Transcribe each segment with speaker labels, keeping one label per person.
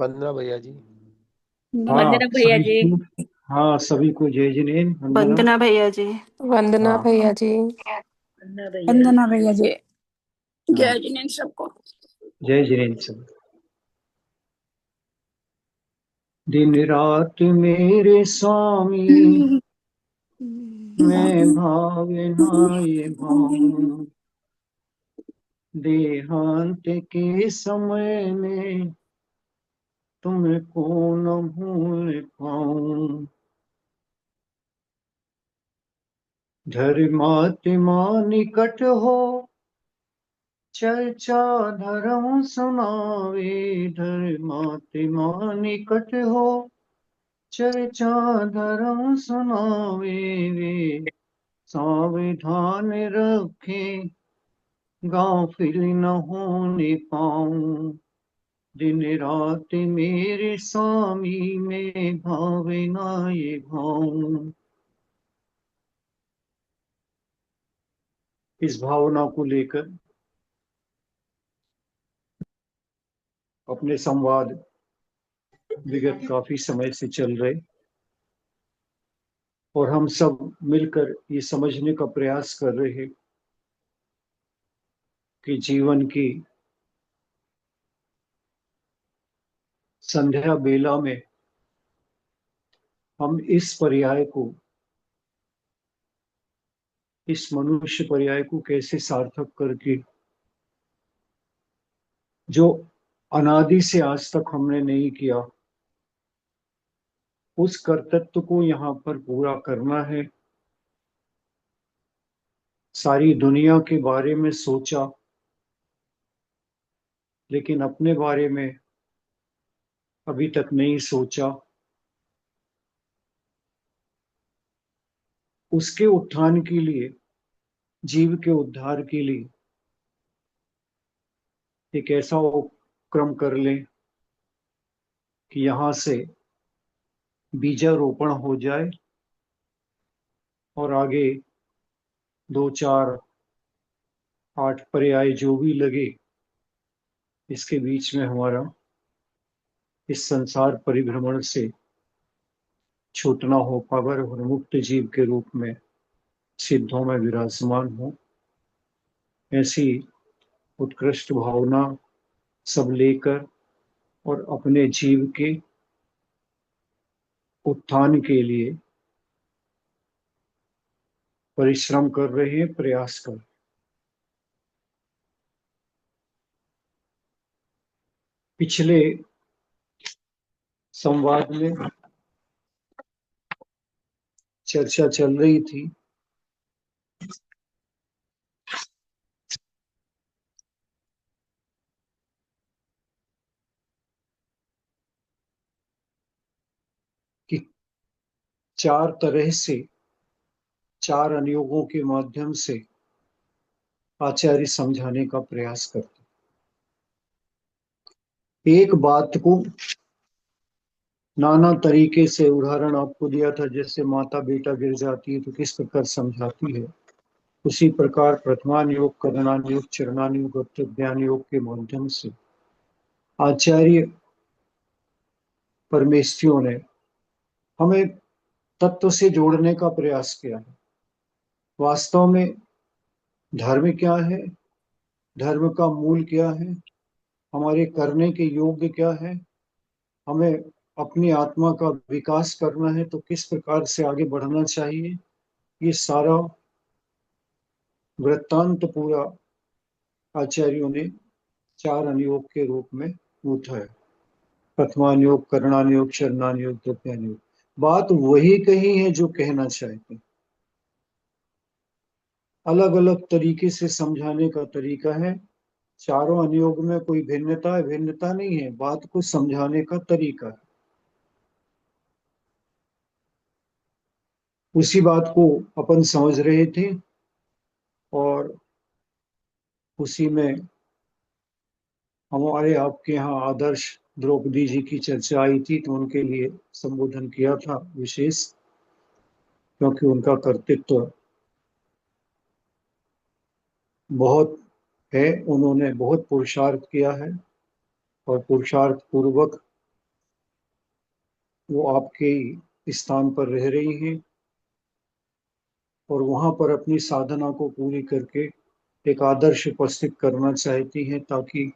Speaker 1: वंदना भैया जी।
Speaker 2: वंदना
Speaker 3: हाँ
Speaker 2: भैया
Speaker 3: सभी
Speaker 2: जी।
Speaker 3: को। हाँ सभी को जय जिनेन्द्र वंदना।
Speaker 4: वंदना भैया जी।
Speaker 5: वंदना
Speaker 3: हाँ
Speaker 5: भैया जी।
Speaker 2: वंदना भैया जी।
Speaker 6: वंदना भैया जी।
Speaker 3: हाँ
Speaker 6: जय जिनेन्द्र सबको।
Speaker 3: जय जिनेन्द्र सब। दिन रात मेरे स्वामी, मैं भावे ना ये भाऊं। देहांत के समय में तुमको न भूल पाऊं। धर्मात्मा निकट हो, चर्चा धर्म सुनावे। धर्मात्मा निकट हो, चर्चा धर्म सुनावे। वे सावधान रखे, गाफिल न होने पाऊं। दिन रात मेरे स्वामी, में भावे ना ये भाऊं। इस भावना को लेकर अपने संवाद विगत काफी समय से चल रहे, और हम सब मिलकर ये समझने का प्रयास कर रहे हैं कि जीवन की संध्या बेला में हम इस पर्याय को, इस मनुष्य पर्याय को कैसे सार्थक करके, जो अनादि से आज तक हमने नहीं किया, उस कर्तव्य को यहाँ पर पूरा करना है। सारी दुनिया के बारे में सोचा, लेकिन अपने बारे में अभी तक नहीं सोचा। उसके उत्थान के लिए, जीव के उद्धार के लिए एक ऐसा उपक्रम कर लें कि यहाँ से बीजारोपण हो जाए, और आगे दो चार आठ पर्याय जो भी लगे, इसके बीच में हमारा इस संसार परिभ्रमण से छूटना हो पावर, और मुक्त जीव के रूप में सिद्धों में विराजमान हो। ऐसी उत्कृष्ट भावना सब लेकर और अपने जीव के उत्थान के लिए परिश्रम कर रहे हैं, प्रयास कर। पिछले संवाद में चर्चा चल रही थी कि चार तरह से, चार अनुयोगों के माध्यम से आचार्य समझाने का प्रयास करते। एक बात को नाना तरीके से, उदाहरण आपको दिया था, जैसे माता बेटा गिर जाती है तो किस प्रकार समझाती है, उसी प्रकार प्रथमान योग, करणान योग, चरणान योग, ज्ञान योग के माध्यम से आचार्य परमेश्वरियों ने हमें तत्व से जोड़ने का प्रयास किया है। वास्तव में धर्म क्या है, धर्म का मूल क्या है, हमारे करने के योग्य क्या है, हमें अपनी आत्मा का विकास करना है तो किस प्रकार से आगे बढ़ना चाहिए, ये सारा वृत्तांत पूरा आचार्यों ने चार अनुयोग के रूप में उठाया। प्रथमान योग, करणान योग, शरणान योग, प्रज्ञान योग। बात वही कही है जो कहना चाहते हैं, अलग अलग तरीके से समझाने का तरीका है। चारों अनुयोग में कोई भिन्नता है, भिन्नता नहीं है, बात को समझाने का तरीका है। उसी बात को अपन समझ रहे थे, और उसी में हमारे आपके यहाँ आदर्श द्रौपदी जी की चर्चा आई थी, तो उनके लिए संबोधन किया था विशेष, क्योंकि उनका कर्तृत्व बहुत है, उन्होंने बहुत पुरुषार्थ किया है, और पुरुषार्थ पूर्वक वो आपके स्थान पर रह रही हैं और वहां पर अपनी साधना को पूरी करके एक आदर्श उपस्थित करना चाहती हैं, ताकि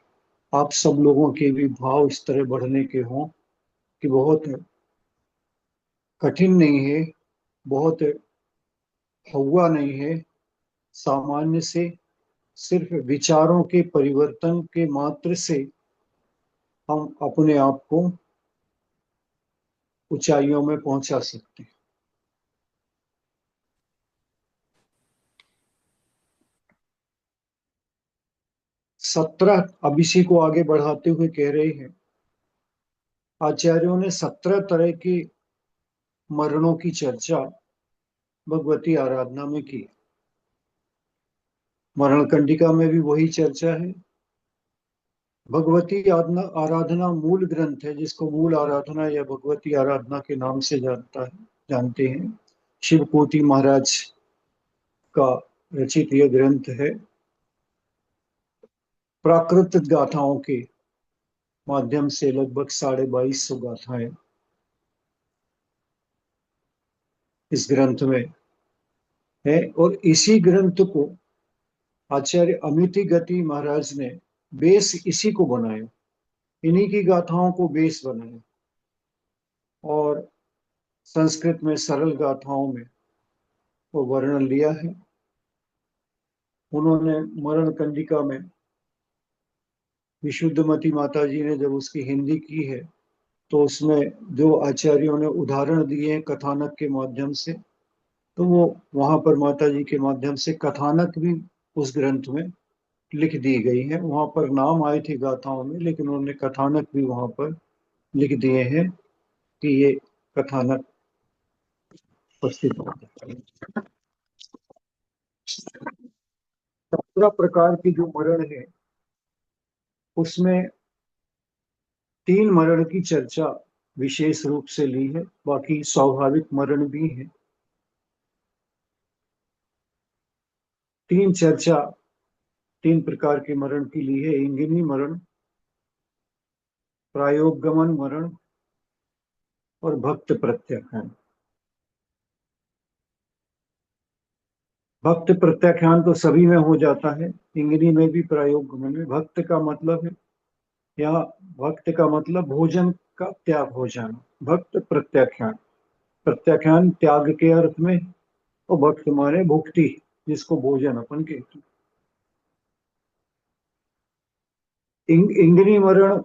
Speaker 3: आप सब लोगों के भी भाव इस तरह बढ़ने के हों कि बहुत कठिन नहीं है, बहुत हवा नहीं है, सामान्य से सिर्फ विचारों के परिवर्तन के मात्र से हम अपने आप को ऊंचाइयों में पहुंचा सकते हैं। 17 अब इसी को आगे बढ़ाते हुए कह रहे हैं, आचार्यों ने 17 तरह के मरणों की चर्चा भगवती आराधना में की। मरण कंडिका में भी वही चर्चा है। भगवती आराधना मूल ग्रंथ है, जिसको मूल आराधना या भगवती आराधना के नाम से जानते हैं। शिवकोटि महाराज का रचित यह ग्रंथ है। प्राकृत गाथाओं के माध्यम से लगभग 2250 गाथाएं इस ग्रंथ में है, और इसी ग्रंथ को आचार्य अमिति गति महाराज ने बेस इसी को बनाया, इन्हीं की गाथाओं को बेस बनाया और संस्कृत में सरल गाथाओं में वो वर्णन लिया है। उन्होंने मरण कंडिका में विशुद्धमती माता जी ने जब उसकी हिंदी की है, तो उसमें जो आचार्यों ने उदाहरण दिए हैं कथानक के माध्यम से, तो वो वहां पर माता जी के माध्यम से कथानक भी उस ग्रंथ में लिख दी गई है। वहां पर नाम आए थे गाथाओं में, लेकिन उन्होंने कथानक भी वहां पर लिख दिए हैं कि ये कथानक उपस्थित होता है। 17 प्रकार की जो मरण है, उसमें 3 मरण की चर्चा विशेष रूप से ली है, बाकी स्वाभाविक मरण भी है। 3 प्रकार के मरण की ली है: इंगिनी मरण, प्रायोगमन मरण और भक्त प्रत्याख्यान। भक्त प्रत्याख्यान तो सभी में हो जाता है, इंगिनी में भी, प्रायोगमन में। भक्त का मतलब है, यहाँ भक्त का मतलब भोजन का त्याग हो जाना। भक्त प्रत्याख्यान, प्रत्याख्यान त्याग के अर्थ में, और भक्त माने भुक्ति, जिसको भोजन अपन कहते हैं। इंगिनी मरण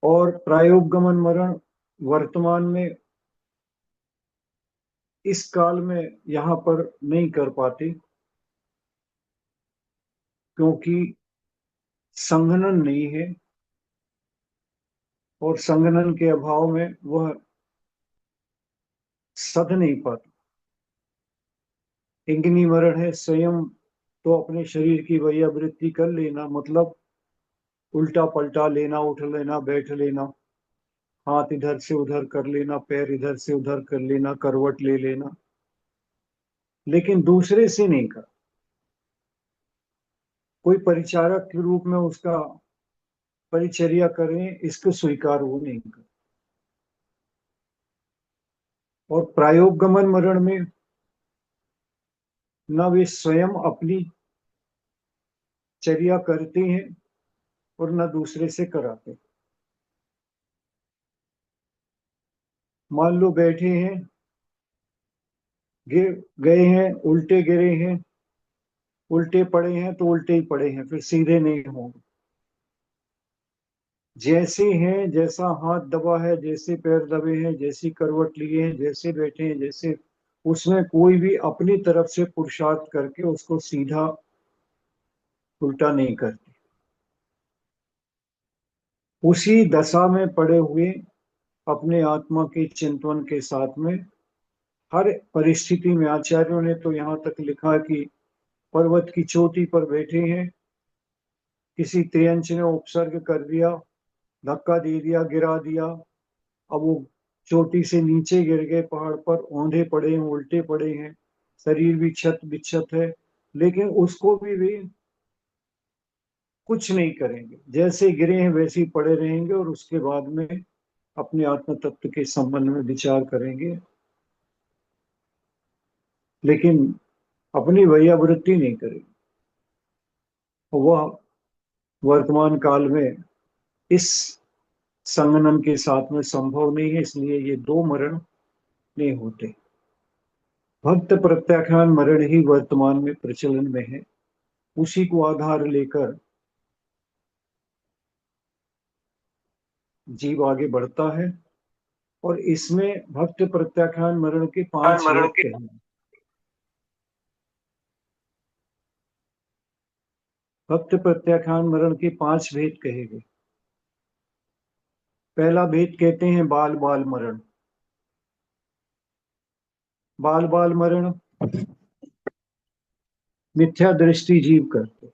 Speaker 3: और प्रायोगमन मरण वर्तमान में इस काल में यहाँ पर नहीं कर पाते, क्योंकि संघनन नहीं है, और संघनन के अभाव में वह सध नहीं पाता। इंगिनी मरण है स्वयं तो अपने शरीर की वैयावृत्ति कर लेना, मतलब उल्टा पलटा लेना, उठ लेना, बैठ लेना, हाथ इधर से उधर कर लेना, पैर इधर से उधर कर लेना, करवट ले लेना, लेकिन दूसरे से नहीं कर। कोई परिचारक के रूप में उसका परिचर्या करें, इसको स्वीकार वो नहीं कर। और प्रायोगमन मरण में न वे स्वयं अपनी चर्या करते हैं और न दूसरे से कराते। मान लो बैठे हैं, गिर गए हैं, उल्टे गिरे हैं, उल्टे पड़े हैं तो उल्टे ही पड़े हैं, फिर सीधे नहीं होंगे। जैसे हैं, जैसा हाथ दबा है, जैसे पैर दबे हैं, जैसी करवट लिए हैं, जैसे बैठे हैं, जैसे, उसमें कोई भी अपनी तरफ से पुरुषार्थ करके उसको सीधा उल्टा नहीं करते। उसी दशा में पड़े हुए अपने आत्मा के चिंतन के साथ में हर परिस्थिति में, आचार्यों ने तो यहाँ तक लिखा कि पर्वत की चोटी पर बैठे हैं, किसी त्रियंच ने उपसर्ग कर दिया, धक्का दे दिया, गिरा दिया, अब वो चोटी से नीचे गिर गए, पहाड़ पर औंधे पड़े हैं, उल्टे पड़े हैं, शरीर भी क्षत विक्षत है, लेकिन उसको भी वे कुछ नहीं करेंगे। जैसे गिरे हैं वैसे ही पड़े रहेंगे, और उसके बाद में अपने आत्म तत्व के संबंध में विचार करेंगे, लेकिन अपनी वैयावृत्ति नहीं करेंगे। वह वर्तमान काल में इस संगनन के साथ में संभव नहीं है, इसलिए ये दो मरण नहीं होते। भक्त प्रत्याख्यान मरण ही वर्तमान में प्रचलन में है। उसी को आधार लेकर जीव आगे बढ़ता है, और इसमें भक्त प्रत्याख्यान मरण के 5
Speaker 2: मरण
Speaker 3: भेद
Speaker 2: के
Speaker 3: कहे। भक्त प्रत्याख्यान मरण के 5 भेद कहे गए। पहला भेद कहते हैं बाल बाल मरण। बाल बाल मरण मिथ्या दृष्टि जीव करते।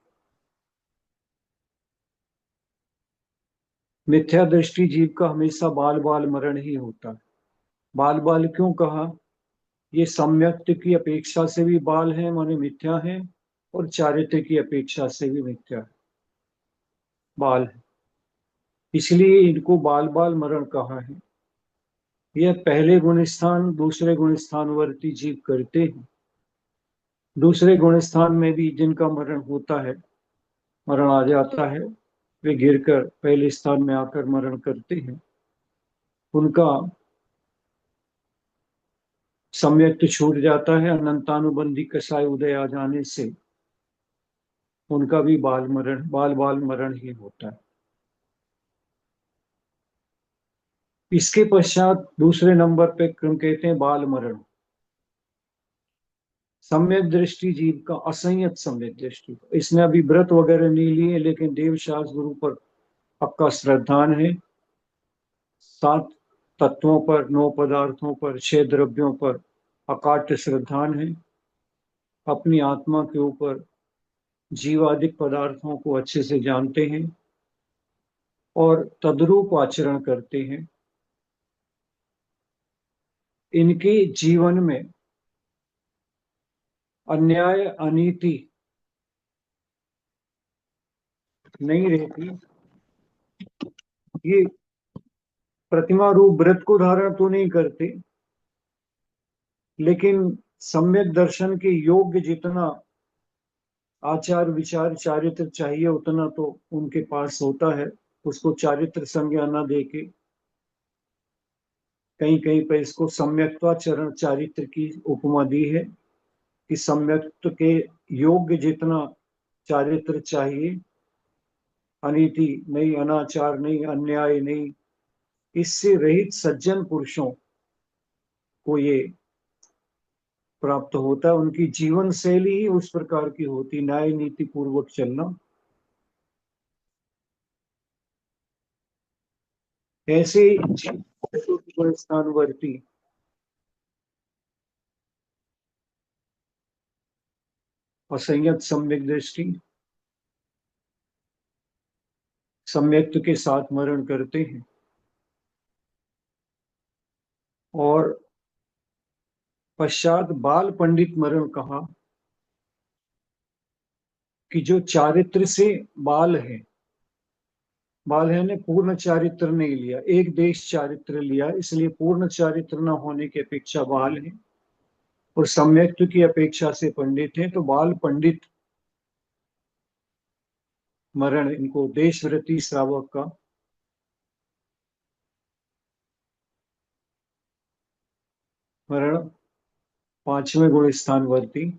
Speaker 3: मिथ्या दृष्टि जीव का हमेशा बाल बाल मरण ही होता है। बाल बाल क्यों कहा? ये सम्यक्त की अपेक्षा से भी बाल है, माने मिथ्या है, और चारित्र की अपेक्षा से भी मिथ्या है, बाल है, इसलिए इनको बाल बाल मरण कहा है। यह पहले गुण स्थान दूसरे गुण स्थानवर्ती जीव करते हैं। दूसरे गुण स्थान में भी जिनका मरण होता है, मरण आ जाता है, वे गिरकर पहले स्थान में आकर मरण करते हैं। उनका सम्यक्त छूट जाता है, अनंतानुबंधी कसाय उदय आ जाने से उनका भी बाल बाल मरण ही होता है। इसके पश्चात दूसरे नंबर पे हम कहते हैं बाल मरण। सम्यक दृष्टि जीव का असंयत सम्यक दृष्टि, इसने अभी व्रत वगैरह नहीं लिए, लेकिन देवशास्त्र गुरु पर पक्का श्रद्धान है। 7 तत्वों पर, 9 पदार्थों पर, 6 द्रव्यों पर अकाट्य श्रद्धान है। अपनी आत्मा के ऊपर जीवादिक पदार्थों को अच्छे से जानते हैं और तद्रूप आचरण करते हैं। इनके जीवन में अन्याय अनीति नहीं रहती। ये प्रतिमा रूप व्रत को धारण तो नहीं करते, लेकिन सम्यक दर्शन के योग्य जितना आचार विचार चारित्र चाहिए उतना तो उनके पास होता है। उसको चारित्र संज्ञा न देके कहीं कहीं पर इसको सम्यक्त्वाचरण चारित्र की उपमा दी है कि सम्यक्त के योग्य जितना चारित्र चाहिए, अनीति नहीं, अनाचार नहीं, अन्याय नहीं, इससे रहित सज्जन पुरुषों को ये प्राप्त होता है। उनकी जीवन शैली ही उस प्रकार की होती, न्याय नीति पूर्वक चलना। ऐसे स्थानवर्ती असंयत सम्यक दृष्टि सम्यक्त के साथ मरण करते हैं। और पश्चात बाल पंडित मरण कहा कि जो चारित्र से बाल है, बाल है ने पूर्ण चारित्र नहीं लिया, एक देश चारित्र लिया, इसलिए पूर्ण चारित्र न होने की अपेक्षा बाल है, और सम्यक्त की अपेक्षा से पंडित है, तो बाल पंडित मरण इनको देशव्रती श्रावक का मरण। 5वें गुण स्थानवर्ती।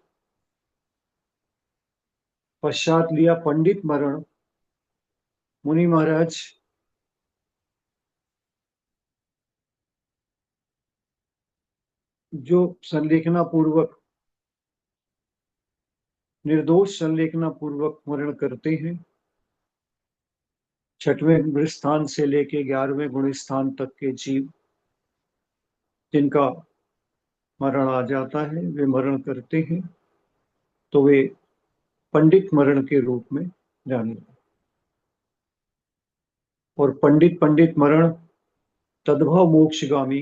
Speaker 3: पश्चात लिया पंडित मरण। मुनि महाराज जो संलेखना पूर्वक, निर्दोष संलेखना पूर्वक मरण करते हैं, 6वें गुण स्थान से लेके 11वें गुण स्थान तक के जीव जिनका मरण आ जाता है, वे मरण करते हैं, तो वे पंडित मरण के रूप में जाने। और पंडित पंडित मरण तद्भव मोक्षगामी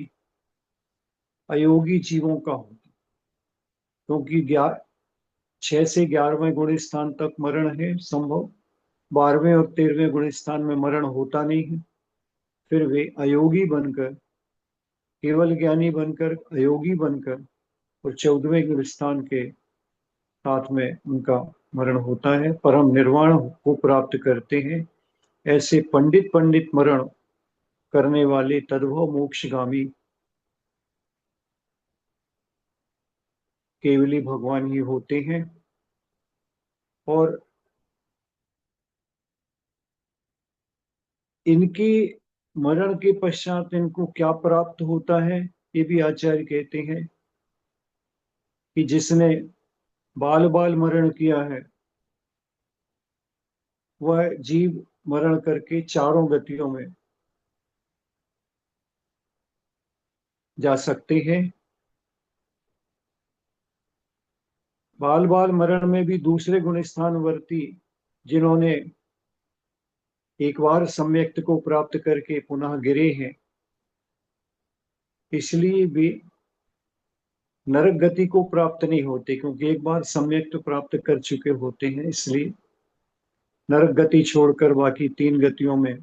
Speaker 3: अयोगी जीवों का होता, क्योंकि 6 से 11वें गुण स्थान तक मरण है संभव, 12वें और 13वें गुण स्थान में मरण होता नहीं है, फिर वे अयोगी बनकर, केवल ज्ञानी बनकर, अयोगी बनकर, और 14वें गुलिस्तान के साथ में उनका मरण होता है, परम निर्वाण को प्राप्त करते हैं। ऐसे पंडित पंडित मरण करने वाले तद्भव मोक्षगामी केवली भगवान ही होते हैं। और इनके मरण के पश्चात इनको क्या प्राप्त होता है, ये भी आचार्य कहते हैं कि जिसने बाल बाल मरण किया है वह जीव मरण करके चारों गतियों में जा सकते हैं। बाल बाल मरण में भी दूसरे गुण स्थानवर्ती जिन्होंने एक बार सम्यक्त को प्राप्त करके पुनः गिरे हैं, इसलिए भी नरक गति को प्राप्त नहीं होते, क्योंकि एक बार सम्यक्त प्राप्त कर चुके होते हैं। इसलिए नरक गति छोड़कर बाकी 3 गतियों में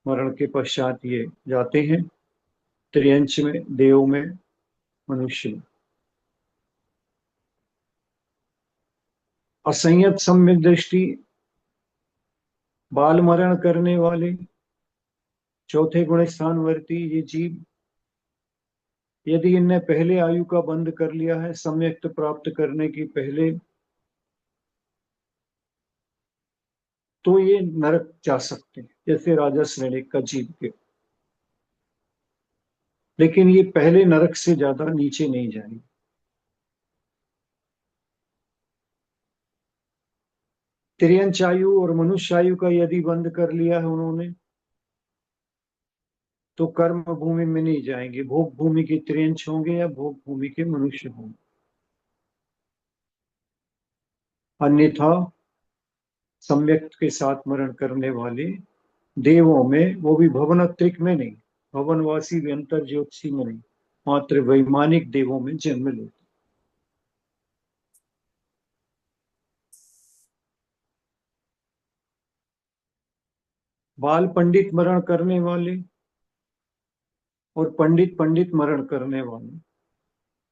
Speaker 3: मरण के पश्चात ये जाते हैं, त्रियंच में, देव में, मनुष्य में। असंयत सम्यक दृष्टि बाल मरण करने वाले चौथे गुण स्थानवर्ती ये जीव, यदि इनने पहले आयु का बंध कर लिया है सम्यक्त प्राप्त करने की पहले, तो ये नरक जा सकते हैं, जैसे राजा श्रेणी का जीव के। लेकिन ये पहले नरक से ज्यादा नीचे नहीं जाएंगे। तिर्यंच आयु और मनुष्य आयु का यदि बंद कर लिया है उन्होंने, तो कर्म भूमि में नहीं जाएंगे, भोग भूमि के तिर्यंच होंगे या भोग भूमि के मनुष्य होंगे। अन्यथा सम्यक्त के साथ मरण करने वाले देवों में, वो भी भवनत्रिक में नहीं, भवनवासी व्यंतर ज्योतिषी में नहीं, मात्र वैमानिक देवों में जन्म लेते। बाल पंडित मरण करने वाले और पंडित पंडित मरण करने वाले,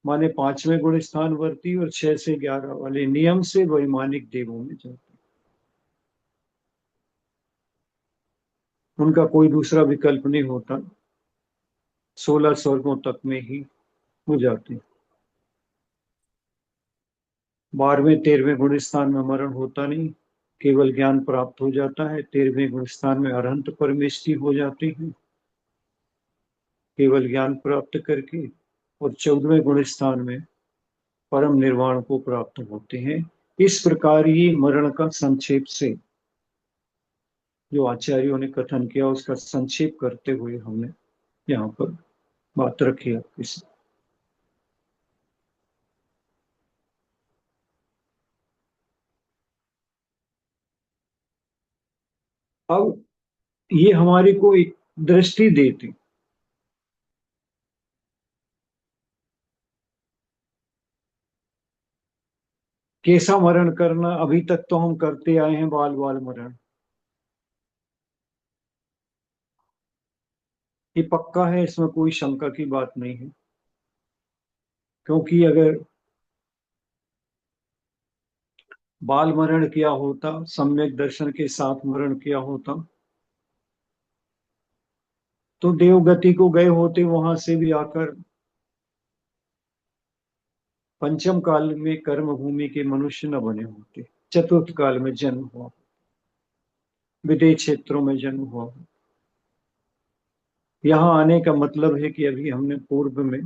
Speaker 3: माने 5वें गुण स्थानवर्ती और 6 से 11 वाले नियम से वैमानिक देवों में जाते, उनका कोई दूसरा विकल्प नहीं होता, 16 स्वर्गों तक में ही हो जाते हैं। 12वें 13वें गुण स्थान में मरण होता नहीं, केवल ज्ञान प्राप्त हो जाता है। 13वें गुण स्थान में अरहंत परमेष्टि हो जाती है केवल ज्ञान प्राप्त करके, और 14वें गुण स्थान में परम निर्वाण को प्राप्त होते हैं। इस प्रकार ही मरण का संक्षेप से जो आचार्यों ने कथन किया उसका संक्षेप करते हुए हमने यहाँ पर बात रखी आपके साथ। अब ये हमारे को एक दृष्टि देती, कैसा मरण करना। अभी तक तो हम करते आए हैं बाल बाल मरण, ये पक्का है, इसमें कोई शंका की बात नहीं है। क्योंकि अगर बाल मरण किया होता, सम्यक दर्शन के साथ मरण किया होता, तो देवगति को गए होते, वहां से भी आकर पंचम काल में कर्म भूमि के मनुष्य न बने होते, चतुर्थ काल में जन्म हुआ, विदेश क्षेत्रों में जन्म हुआ। यहाँ आने का मतलब है कि अभी हमने पूर्व में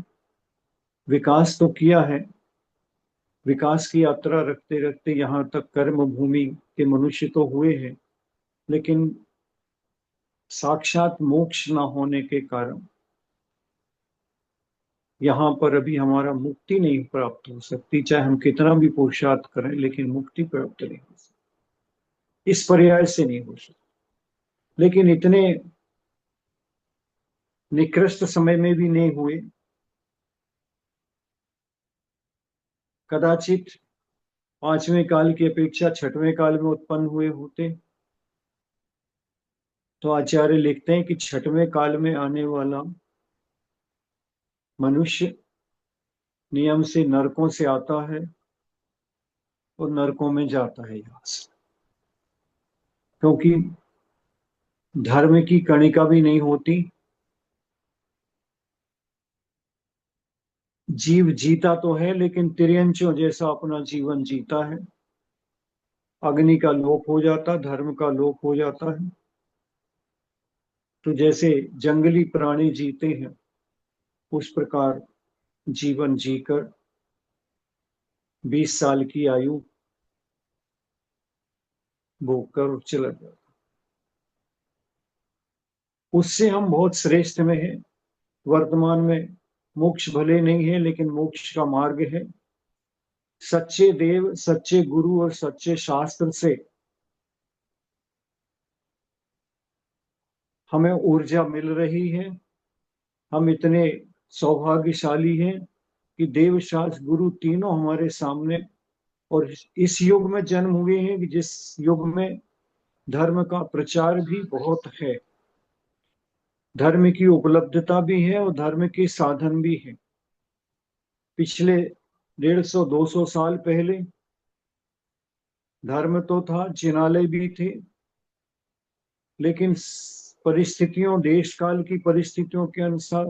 Speaker 3: विकास तो किया है, विकास की यात्रा रखते रखते यहाँ तक कर्म भूमि के मनुष्य तो हुए हैं, लेकिन साक्षात मोक्ष न होने के कारण यहाँ पर अभी हमारा मुक्ति नहीं प्राप्त हो सकती, चाहे हम कितना भी पुरुषार्थ करें, लेकिन मुक्ति प्राप्त नहीं हो सकती, इस पर्याय से नहीं हो सकती। लेकिन इतने निकृष्ट समय में भी नहीं हुए, कदाचित 5वें काल की अपेक्षा 6वें काल में उत्पन्न हुए होते, तो आचार्य लिखते हैं कि छठवें काल में आने वाला मनुष्य नियम से नरकों से आता है और नरकों में जाता है यहाँ से, क्योंकि धर्म की कणिका भी नहीं होती। जीव जीता तो है लेकिन तिर्यंचों जैसा अपना जीवन जीता है। अग्नि का लोप हो जाता, धर्म का लोप हो जाता है। तो जैसे जंगली प्राणी जीते हैं उस प्रकार जीवन जीकर 20 साल की आयु भोग कर चला जाता, उससे हम बहुत श्रेष्ठ में हैं। वर्तमान में मोक्ष भले नहीं है लेकिन मोक्ष का मार्ग है। सच्चे देव, सच्चे गुरु और सच्चे शास्त्र से हमें ऊर्जा मिल रही है। हम इतने सौभाग्यशाली हैं कि देव, शास्त्र, गुरु तीनों हमारे सामने, और इस युग में जन्म हुए हैं कि जिस युग में धर्म का प्रचार भी बहुत है, धर्म की उपलब्धता भी है और धर्म के साधन भी है। पिछले 150-200 साल पहले धर्म तो था, जिनालय भी थे, लेकिन परिस्थितियों, देश काल की परिस्थितियों के अनुसार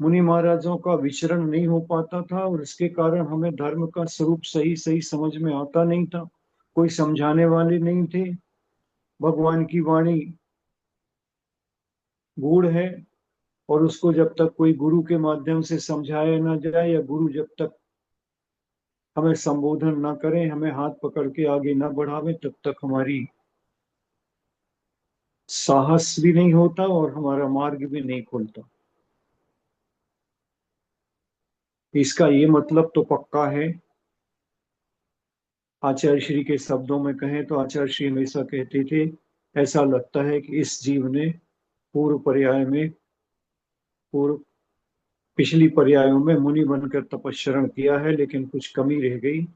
Speaker 3: मुनि महाराजों का विचरण नहीं हो पाता था और इसके कारण हमें धर्म का स्वरूप सही सही समझ में आता नहीं था। कोई समझाने वाले नहीं थे। भगवान की वाणी गूढ़ है और उसको जब तक कोई गुरु के माध्यम से समझाया ना जाए, या गुरु जब तक हमें संबोधन ना करें, हमें हाथ पकड़ के आगे ना बढ़ावे, तब तक हमारी साहस भी नहीं होता और हमारा मार्ग भी नहीं खुलता। इसका ये मतलब तो पक्का है। आचार्य श्री के शब्दों में कहें तो आचार्य श्री हमेशा कहते थे, ऐसा लगता है कि इस जीव ने पूर्व पर्याय में, पूर्व पिछली पर्यायों में मुनि बनकर तपस्या किया है लेकिन कुछ कमी रह गई,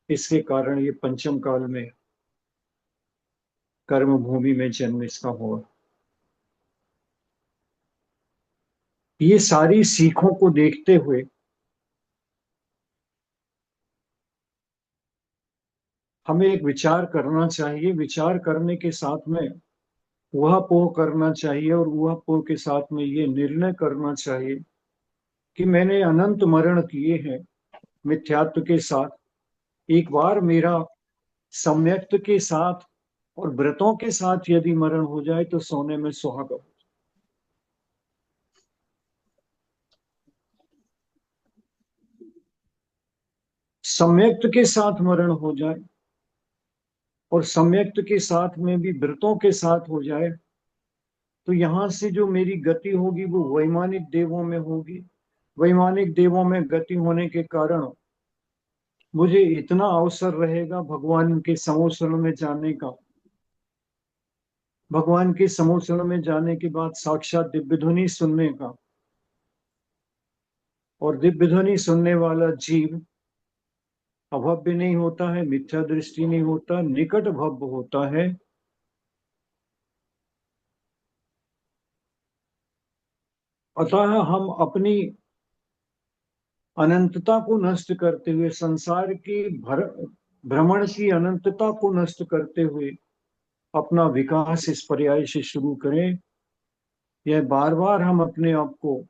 Speaker 3: इसके कारण ये पंचम काल में कर्म भूमि में जन्म इसका हुआ। ये सारी सीखों को देखते हुए हमें एक विचार करना चाहिए। विचार करने के साथ में वह पोह करना चाहिए और वह पोह के साथ में ये निर्णय करना चाहिए कि मैंने अनंत मरण किए हैं मिथ्यात्व के साथ। एक बार मेरा सम्यक्त के साथ और व्रतों के साथ यदि मरण हो जाए तो सोने में सुहागा। सम्यक्त के साथ मरण हो जाए और सम्यक्त के साथ में भी व्रतों के साथ हो जाए तो यहां से जो मेरी गति होगी वो वैमानिक देवों में होगी। वैमानिक देवों में गति होने के कारण मुझे इतना अवसर रहेगा भगवान के समोसरण में जाने का। भगवान के समोसरण में जाने के बाद साक्षात दिव्य ध्वनि सुनने का, और दिव्य ध्वनि सुनने वाला जीव अभव्य नहीं होता है, मिथ्या दृष्टि नहीं होता, निकट भव्य होता है। अतः हम अपनी अनंतता को नष्ट करते हुए, संसार की भ्रमण की अनंतता को नष्ट करते हुए अपना विकास इस पर्याय से शुरू करें। यह बार बार हम अपने आप को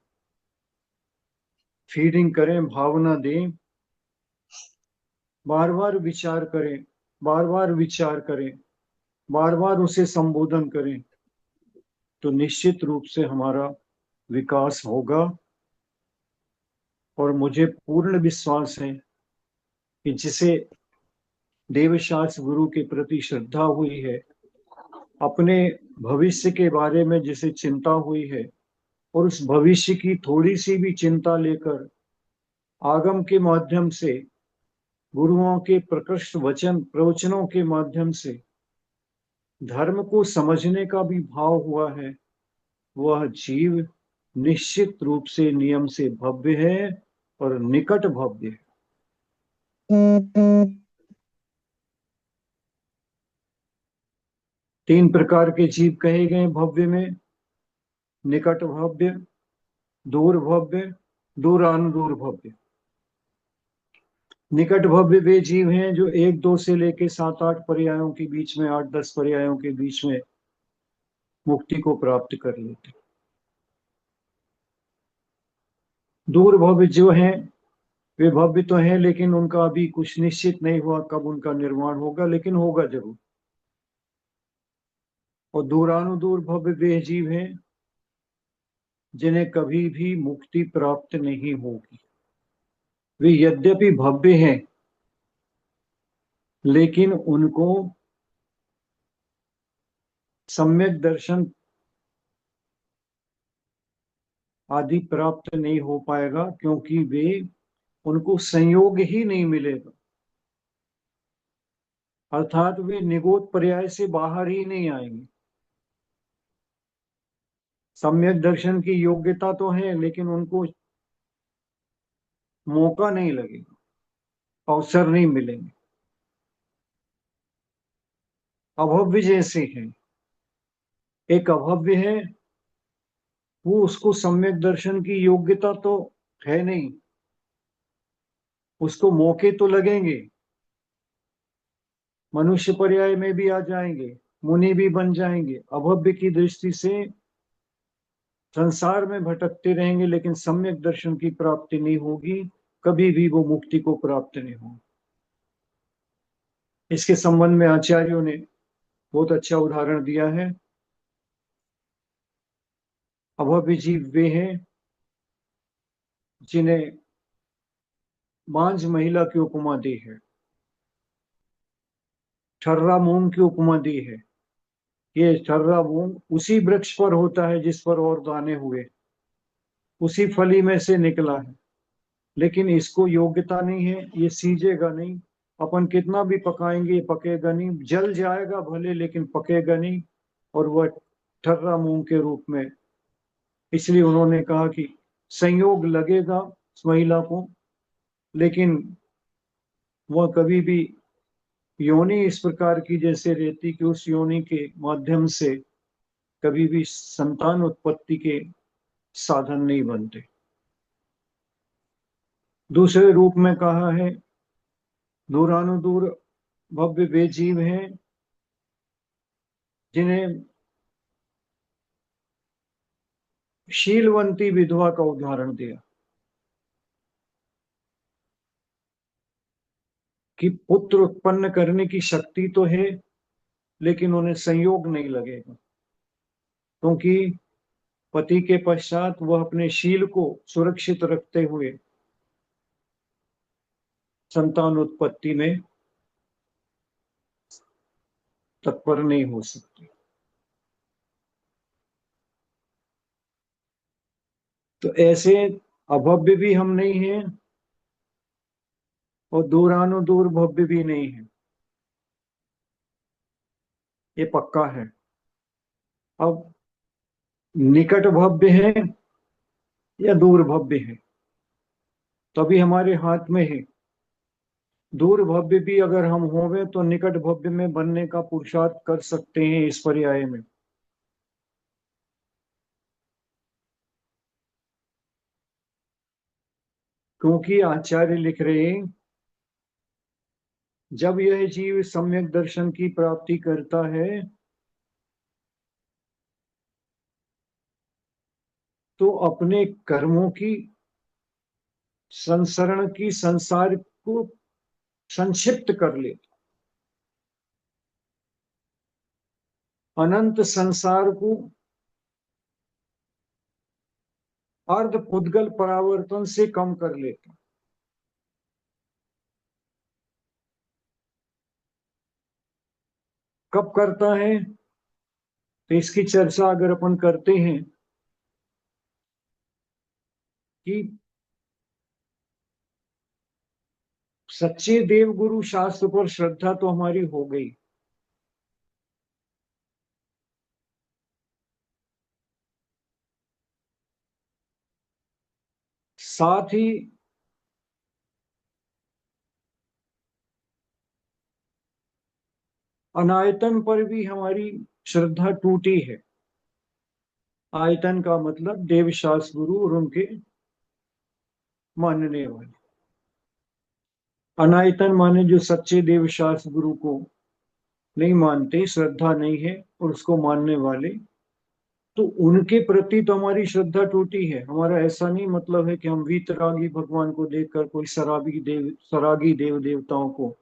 Speaker 3: फीडिंग करें, भावना दें, बार बार विचार करें, बार बार विचार करें, बार बार उसे संबोधन करें, तो निश्चित रूप से हमारा विकास होगा। और मुझे पूर्ण विश्वास है कि जिसे देवशास्त्र गुरु के प्रति श्रद्धा हुई है, अपने भविष्य के बारे में जिसे चिंता हुई है, और उस भविष्य की थोड़ी सी भी चिंता लेकर आगम के माध्यम से, गुरुओं के प्रकृष्ट वचन प्रवचनों के माध्यम से धर्म को समझने का भी भाव हुआ है, वह जीव निश्चित रूप से नियम से भव्य है और निकट भव्य है। तीन प्रकार के जीव कहे गए भव्य में: निकट भव्य, दूर भव्य, दूरानुदूर भव्य। निकट भव्य वे जीव हैं जो एक दो से लेके सात आठ पर्यायों के बीच में, आठ दस पर्यायों के बीच में मुक्ति को प्राप्त कर लेते। दूर भव्य जो हैं वे भव्य तो हैं, लेकिन उनका अभी कुछ निश्चित नहीं हुआ कब उनका निर्माण होगा, लेकिन होगा जरूर। और दूरानुदूर भव्य वे जीव हैं जिन्हें कभी भी मुक्ति प्राप्त नहीं होगी। वे यद्यपि भव्य हैं, लेकिन उनको सम्यक दर्शन आदि प्राप्त नहीं हो पाएगा, क्योंकि वे उनको संयोग ही नहीं मिलेगा। अर्थात वे निगोद पर्याय से बाहर ही नहीं आएंगे। सम्यक दर्शन की योग्यता तो है, लेकिन उनको मौका नहीं लगेगा, अवसर नहीं मिलेंगे। अभव्य जैसे हैं, एक अभव्य है, वो उसको सम्यक दर्शन की योग्यता तो है नहीं, उसको मौके तो लगेंगे, मनुष्य पर्याय में भी आ जाएंगे, मुनि भी बन जाएंगे। अभव्य की दृष्टि से संसार में भटकते रहेंगे, लेकिन सम्यक दर्शन की प्राप्ति नहीं होगी, कभी भी वो मुक्ति को प्राप्त नहीं होगी। इसके संबंध में आचार्यों ने बहुत अच्छा उदाहरण दिया है। अभव्य जीव वे हैं जिन्हें मांझ महिला की उपमा दी है, ठर्रा मूंग की उपमा दी है। ये ठर्रा मूंग उसी वृक्ष पर होता है जिस पर और दाने हुए, उसी फली में से निकला है, लेकिन इसको योग्यता नहीं है, ये सीजेगा नहीं। अपन कितना भी पकाएंगे ये पकेगा नहीं, जल जाएगा भले लेकिन पकेगा नहीं, और वह ठर्रा मूंग के रूप में। इसलिए उन्होंने कहा कि संयोग लगेगा उस महिला को, लेकिन वह कभी भी योनि इस प्रकार की जैसे रहती कि उस योनि के माध्यम से कभी भी संतान उत्पत्ति के साधन नहीं बनते। दूसरे रूप में कहा है, दूरानुदूर भव्य वे जीव हैं जिन्हें शीलवंती विधवा का उदाहरण दिया कि पुत्र उत्पन्न करने की शक्ति तो है, लेकिन उन्हें संयोग नहीं लगेगा, क्योंकि पति के पश्चात वह अपने शील को सुरक्षित रखते हुए संतान उत्पत्ति में तत्पर नहीं हो सकती। तो ऐसे अभव्य भी हम नहीं हैं और दूरानुदूर भव्य भी नहीं है, ये पक्का है। अब निकट भव्य है या दूर भव्य है, तभी हमारे हाथ में है। दूर भव्य भी अगर हम होवे तो निकट भव्य में बनने का पुरुषार्थ कर सकते हैं इस पर्याय में। क्योंकि आचार्य लिख रहे हैं, जब यह जीव सम्यक दर्शन की प्राप्ति करता है तो अपने कर्मों की संसरण की संसार को संक्षिप्त कर लेता, अनंत संसार को अर्ध पुद्गल परावर्तन से कम कर लेता। कब करता है, तो इसकी चर्चा अगर अपन करते हैं कि सच्चे देव गुरु शास्त्र पर श्रद्धा तो हमारी हो गई, साथ ही अनायतन पर भी हमारी श्रद्धा टूटी है। आयतन का मतलब देवशास्त्र गुरु और उनके मानने वाले। अनायतन माने जो सच्चे देवशास्त्र गुरु को नहीं मानते, श्रद्धा नहीं है, और उसको मानने वाले, तो उनके प्रति तो हमारी श्रद्धा टूटी है। हमारा ऐसा नहीं मतलब है कि हम वीतरागी भगवान को देखकर कोई सरागी देव देवताओं को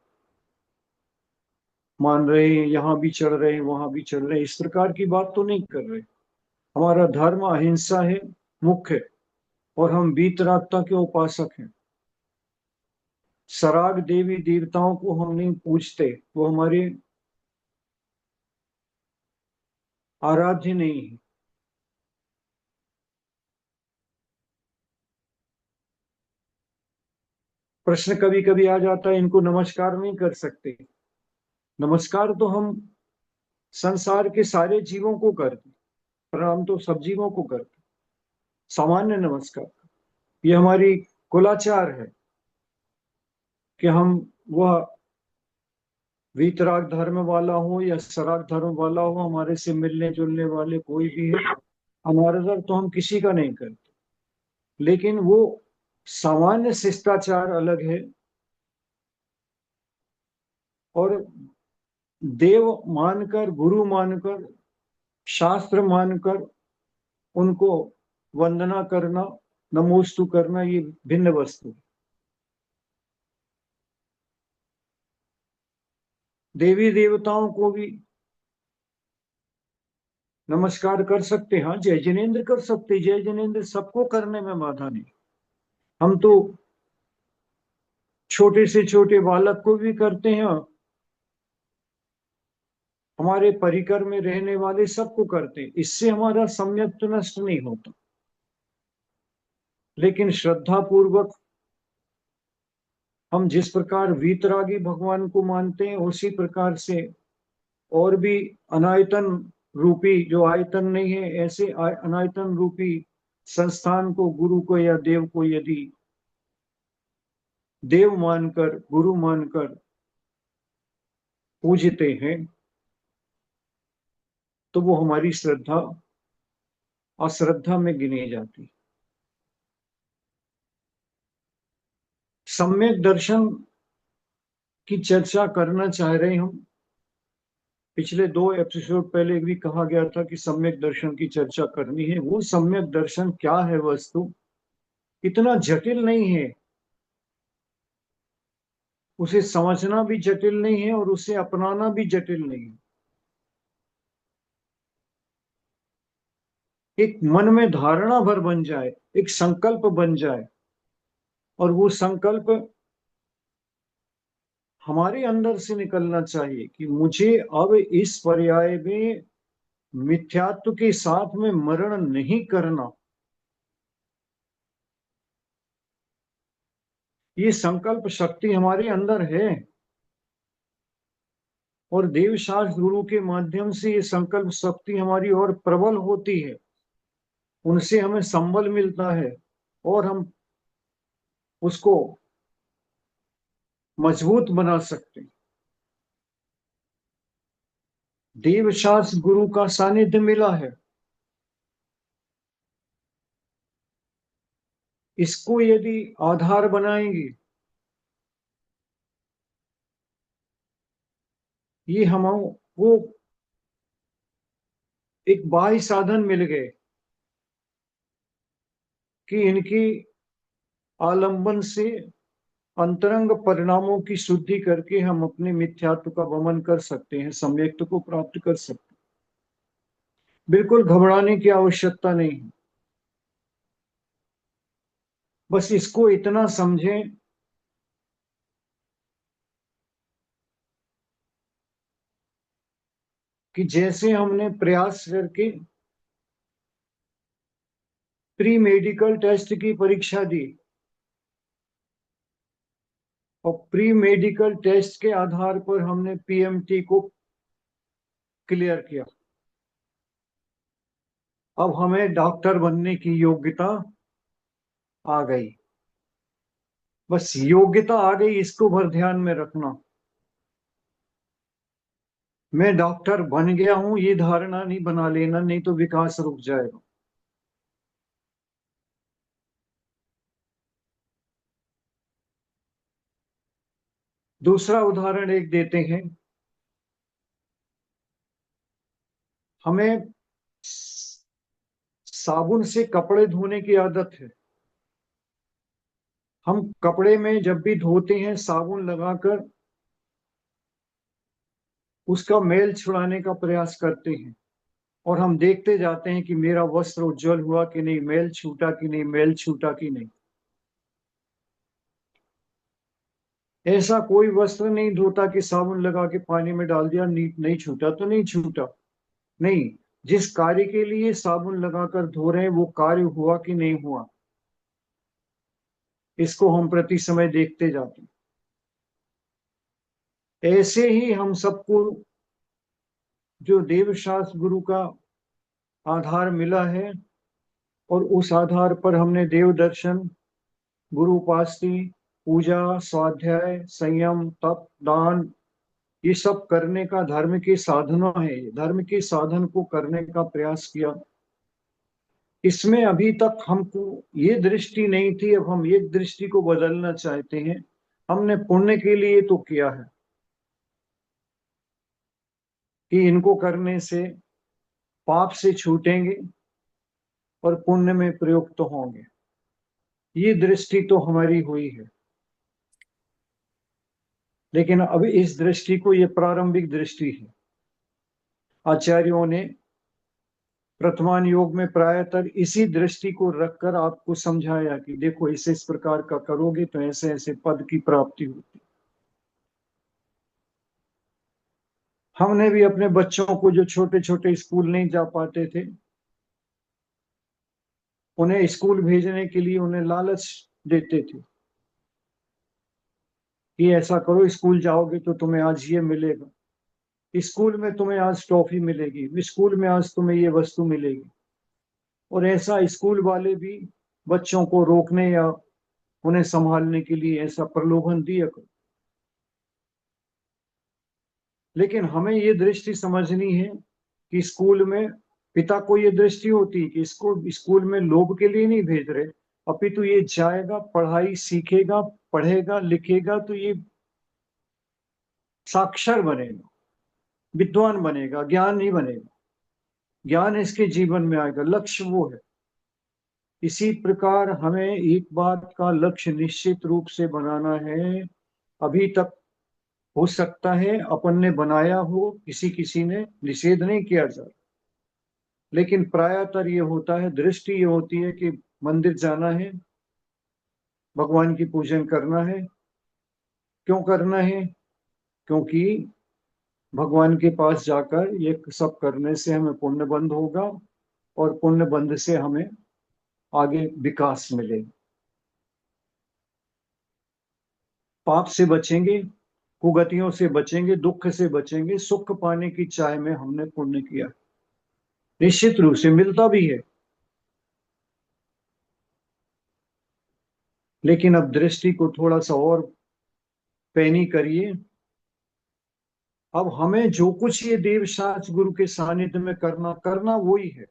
Speaker 3: मान रहे हैं, यहाँ भी चढ़ रहे हैं, वहां भी चढ़ रहे हैं, इस प्रकार की बात तो नहीं कर रहे। हमारा धर्म अहिंसा है मुख्य, और हम वीतरागता के उपासक हैं। सराग देवी देवताओं को हम नहीं पूजते, वो हमारे आराध्य नहीं है। प्रश्न कभी कभी आ जाता है, इनको नमस्कार नहीं कर सकते? नमस्कार तो हम संसार के सारे जीवों को करते, प्रणाम तो सब जीवों को करते, सामान्य नमस्कार। ये हमारी कुलाचार है कि हम, वह वीतराग धर्म वाला हो या सराग धर्म वाला हो, हमारे से मिलने जुलने वाले कोई भी है, अनादर तो हम किसी का नहीं करते। लेकिन वो सामान्य शिष्टाचार अलग है, और देव मानकर, गुरु मानकर, शास्त्र मानकर उनको वंदना करना, नमोस्तु करना, ये भिन्न वस्तु है। देवी देवताओं को भी नमस्कार कर सकते, हाँ, जय जिनेन्द्र कर सकते, जय जिनेन्द्र सबको करने में बाधा नहीं। हम तो छोटे से छोटे बालक को भी करते हैं, हमारे परिकर में रहने वाले सबको करते हैं, इससे हमारा सम्यक तो नष्ट नहीं होता। लेकिन श्रद्धा पूर्वक हम जिस प्रकार वीतरागी भगवान को मानते हैं, उसी प्रकार से और भी अनायतन रूपी, जो आयतन नहीं है, ऐसे अनायतन रूपी संस्थान को, गुरु को या देव को यदि देव मानकर, गुरु मानकर पूजते हैं, तो वो हमारी श्रद्धा अश्रद्धा में गिनी जाती। सम्यक दर्शन की चर्चा करना चाह रहे हम। पिछले 2 एपिसोड पहले भी कहा गया था कि सम्यक दर्शन की चर्चा करनी है। वो सम्यक दर्शन क्या है वस्तु, इतना जटिल नहीं है, उसे समझना भी जटिल नहीं है और उसे अपनाना भी जटिल नहीं है। एक मन में धारणा भर बन जाए, एक संकल्प बन जाए, और वो संकल्प हमारे अंदर से निकलना चाहिए कि मुझे अब इस पर्याय में मिथ्यात्व के साथ में मरण नहीं करना। ये संकल्प शक्ति हमारे अंदर है, और देवशास्त्र गुरु के माध्यम से ये संकल्प शक्ति हमारी और प्रबल होती है। उनसे हमें संबल मिलता है, और हम उसको मजबूत बना सकते हैं। देवशास्त्र गुरु का सानिध्य मिला है, इसको यदि आधार बनाएंगे, ये हम वो एक बाह्य साधन मिल गए कि इनकी आलंबन से अंतरंग परिणामों की शुद्धि करके हम अपने मिथ्यात्व का वमन कर सकते हैं, सम्यक्त्व को प्राप्त कर सकते हैं। बिल्कुल घबराने की आवश्यकता नहीं है। बस इसको इतना समझें कि जैसे हमने प्रयास करके प्री मेडिकल टेस्ट की परीक्षा दी, और प्री मेडिकल टेस्ट के आधार पर हमने पीएमटी को क्लियर किया, अब हमें डॉक्टर बनने की योग्यता आ गई। बस योग्यता आ गई, इसको भर ध्यान में रखना। मैं डॉक्टर बन गया हूं, ये धारणा नहीं बना लेना, नहीं तो विकास रुक जाएगा। दूसरा उदाहरण एक देते हैं। हमें साबुन से कपड़े धोने की आदत है। हम कपड़े में जब भी धोते हैं साबुन लगाकर उसका मैल छुड़ाने का प्रयास करते हैं, और हम देखते जाते हैं कि मेरा वस्त्र उज्जवल हुआ कि नहीं, मैल छूटा कि नहीं, मैल छूटा कि नहीं। ऐसा कोई वस्त्र नहीं धोता कि साबुन लगा के पानी में डाल दिया, नहीं, नहीं छूटा तो नहीं छूटा। नहीं, जिस कार्य के लिए साबुन लगाकर धो रहे हैं वो कार्य हुआ कि नहीं हुआ, इसको हम प्रति समय देखते जाते हैं। ऐसे ही हम सबको जो देवशास्त्र गुरु का आधार मिला है, और उस आधार पर हमने देव दर्शन, गुरु उपासना, पूजा, स्वाध्याय, संयम, तप, दान, ये सब करने का धर्म के साधनों है। धर्म के साधन को करने का प्रयास किया। इसमें अभी तक हमको ये दृष्टि नहीं थी, अब हम एक दृष्टि को बदलना चाहते हैं। हमने पुण्य के लिए तो किया है कि इनको करने से पाप से छूटेंगे और पुण्य में प्रयुक्त होंगे। ये दृष्टि तो हमारी हुई है, लेकिन अब इस दृष्टि को, ये प्रारंभिक दृष्टि है। आचार्यों ने वर्तमान योग में प्रायतर इसी दृष्टि को रखकर आपको समझाया कि देखो इस प्रकार का करोगे तो ऐसे ऐसे पद की प्राप्ति होती। हमने भी अपने बच्चों को, जो छोटे छोटे स्कूल नहीं जा पाते थे, उन्हें स्कूल भेजने के लिए उन्हें लालच देते थे कि ऐसा करो, स्कूल जाओगे तो तुम्हें आज ये मिलेगा, स्कूल में तुम्हें आज टॉफी मिलेगी, स्कूल में आज तुम्हें ये वस्तु मिलेगी। और ऐसा स्कूल वाले भी बच्चों को रोकने या उन्हें संभालने के लिए ऐसा प्रलोभन दिया करो। लेकिन हमें ये दृष्टि समझनी है कि स्कूल में, पिता को ये दृष्टि होती है कि इसको स्कूल में लोभ के लिए नहीं भेज रहे, अपितु ये जाएगा, पढ़ाई सीखेगा, पढ़ेगा लिखेगा तो ये साक्षर बनेगा, विद्वान बनेगा, ज्ञान नहीं बनेगा, ज्ञान इसके जीवन में आएगा, लक्ष्य वो है। इसी प्रकार हमें एक बात का लक्ष्य निश्चित रूप से बनाना है। अभी तक हो सकता है अपन ने बनाया हो, किसी किसी ने निषेध नहीं किया जा, लेकिन प्रायतर ये होता है, दृष्टि ये होती है कि मंदिर जाना है, भगवान की पूजन करना है। क्यों करना है? क्योंकि भगवान के पास जाकर ये सब करने से हमें पुण्य बंध होगा, और पुण्य बंध से हमें आगे विकास मिलेगा, पाप से बचेंगे, कुगतियों से बचेंगे, दुख से बचेंगे। सुख पाने की चाह में हमने पुण्य किया, निश्चित रूप से मिलता भी है। लेकिन अब दृष्टि को थोड़ा सा और पैनी करिए। अब हमें जो कुछ ये देवशास्त्र गुरु के सानिध्य में करना करना वही है,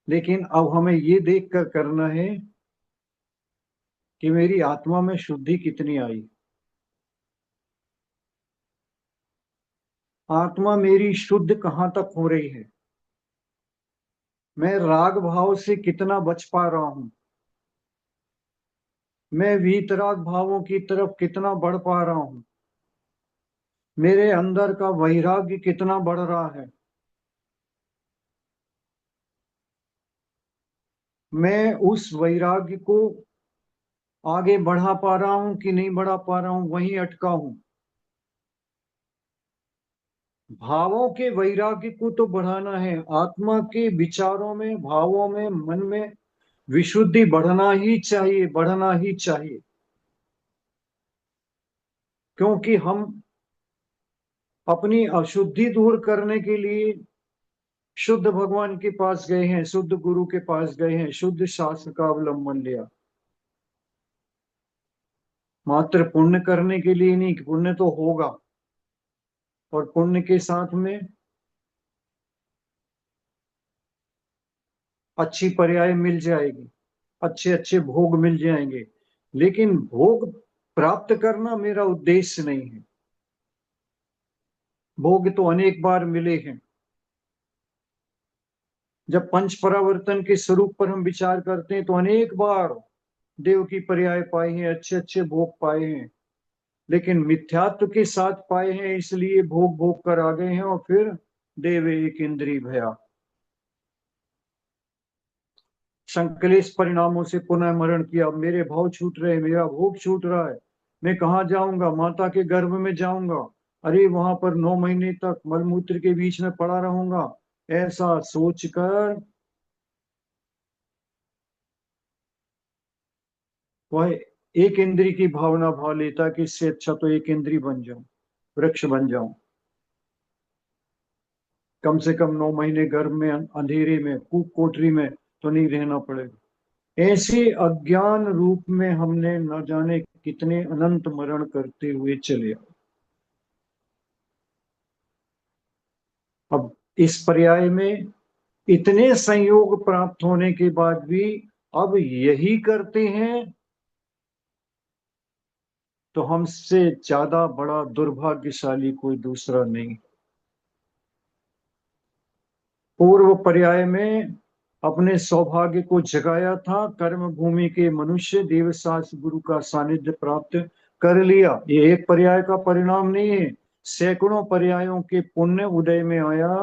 Speaker 3: लेकिन अब हमें ये देख कर करना है कि मेरी आत्मा में शुद्धि कितनी आई, आत्मा मेरी शुद्ध कहाँ तक हो रही है, मैं राग भाव से कितना बच पा रहा हूं, मैं वीतराग भावों की तरफ कितना बढ़ पा रहा हूं, मेरे अंदर का वैराग्य कितना बढ़ रहा है, मैं उस वैराग्य को आगे बढ़ा पा रहा हूं कि नहीं बढ़ा पा रहा हूं, वहीं अटका हूं। भावों के वैराग्य को तो बढ़ाना है, आत्मा के विचारों में, भावों में, मन में विशुद्धि बढ़ना ही चाहिए, बढ़ना ही चाहिए। क्योंकि हम अपनी अशुद्धि दूर करने के लिए शुद्ध भगवान के पास गए हैं, शुद्ध गुरु के पास गए हैं, शुद्ध शास्त्र का अवलंबन लिया, मात्र पुण्य करने के लिए नहीं कि पुण्य तो होगा, और पुण्य के साथ में अच्छी पर्याय मिल जाएगी, अच्छे अच्छे भोग मिल जाएंगे। लेकिन भोग प्राप्त करना मेरा उद्देश्य नहीं है। भोग तो अनेक बार मिले हैं। जब पंच परावर्तन के स्वरूप पर हम विचार करते हैं तो अनेक बार देव की पर्याय पाए हैं, अच्छे अच्छे भोग पाए हैं, लेकिन मिथ्यात्व के साथ पाए हैं, इसलिए भोग भोग कर आ गए हैं और फिर देव एक इंद्री भया, संकलेश परिणामों से पुनः मरण किया। मेरे भाव छूट रहे, मेरा भोग छूट रहा है, मैं कहाँ जाऊंगा? माता के गर्भ में जाऊंगा। अरे वहां पर 9 महीने तक मलमूत्र के बीच में पड़ा रहूंगा, ऐसा सोचकर वह एक इंद्री की भावना भाव लेता कि इससे अच्छा तो एक इंद्री बन जाऊं, वृक्ष बन जाऊं, कम से कम 9 महीने गर्भ में अंधेरे में कूप कोठरी में तो नहीं रहना पड़ेगा। ऐसे अज्ञान रूप में हमने न जाने कितने अनंत मरण करते हुए चले आए। अब इस पर्याय में इतने संयोग प्राप्त होने के बाद भी अब यही करते हैं, तो हमसे ज्यादा बड़ा दुर्भाग्यशाली कोई दूसरा नहीं। पूर्व पर्याय में अपने सौभाग्य को जगाया था, कर्म भूमि के मनुष्य देवशास्त्र गुरु का सानिध्य प्राप्त कर लिया। ये एक पर्याय का परिणाम नहीं है, सैकड़ों पर्यायों के पुण्य उदय में आया।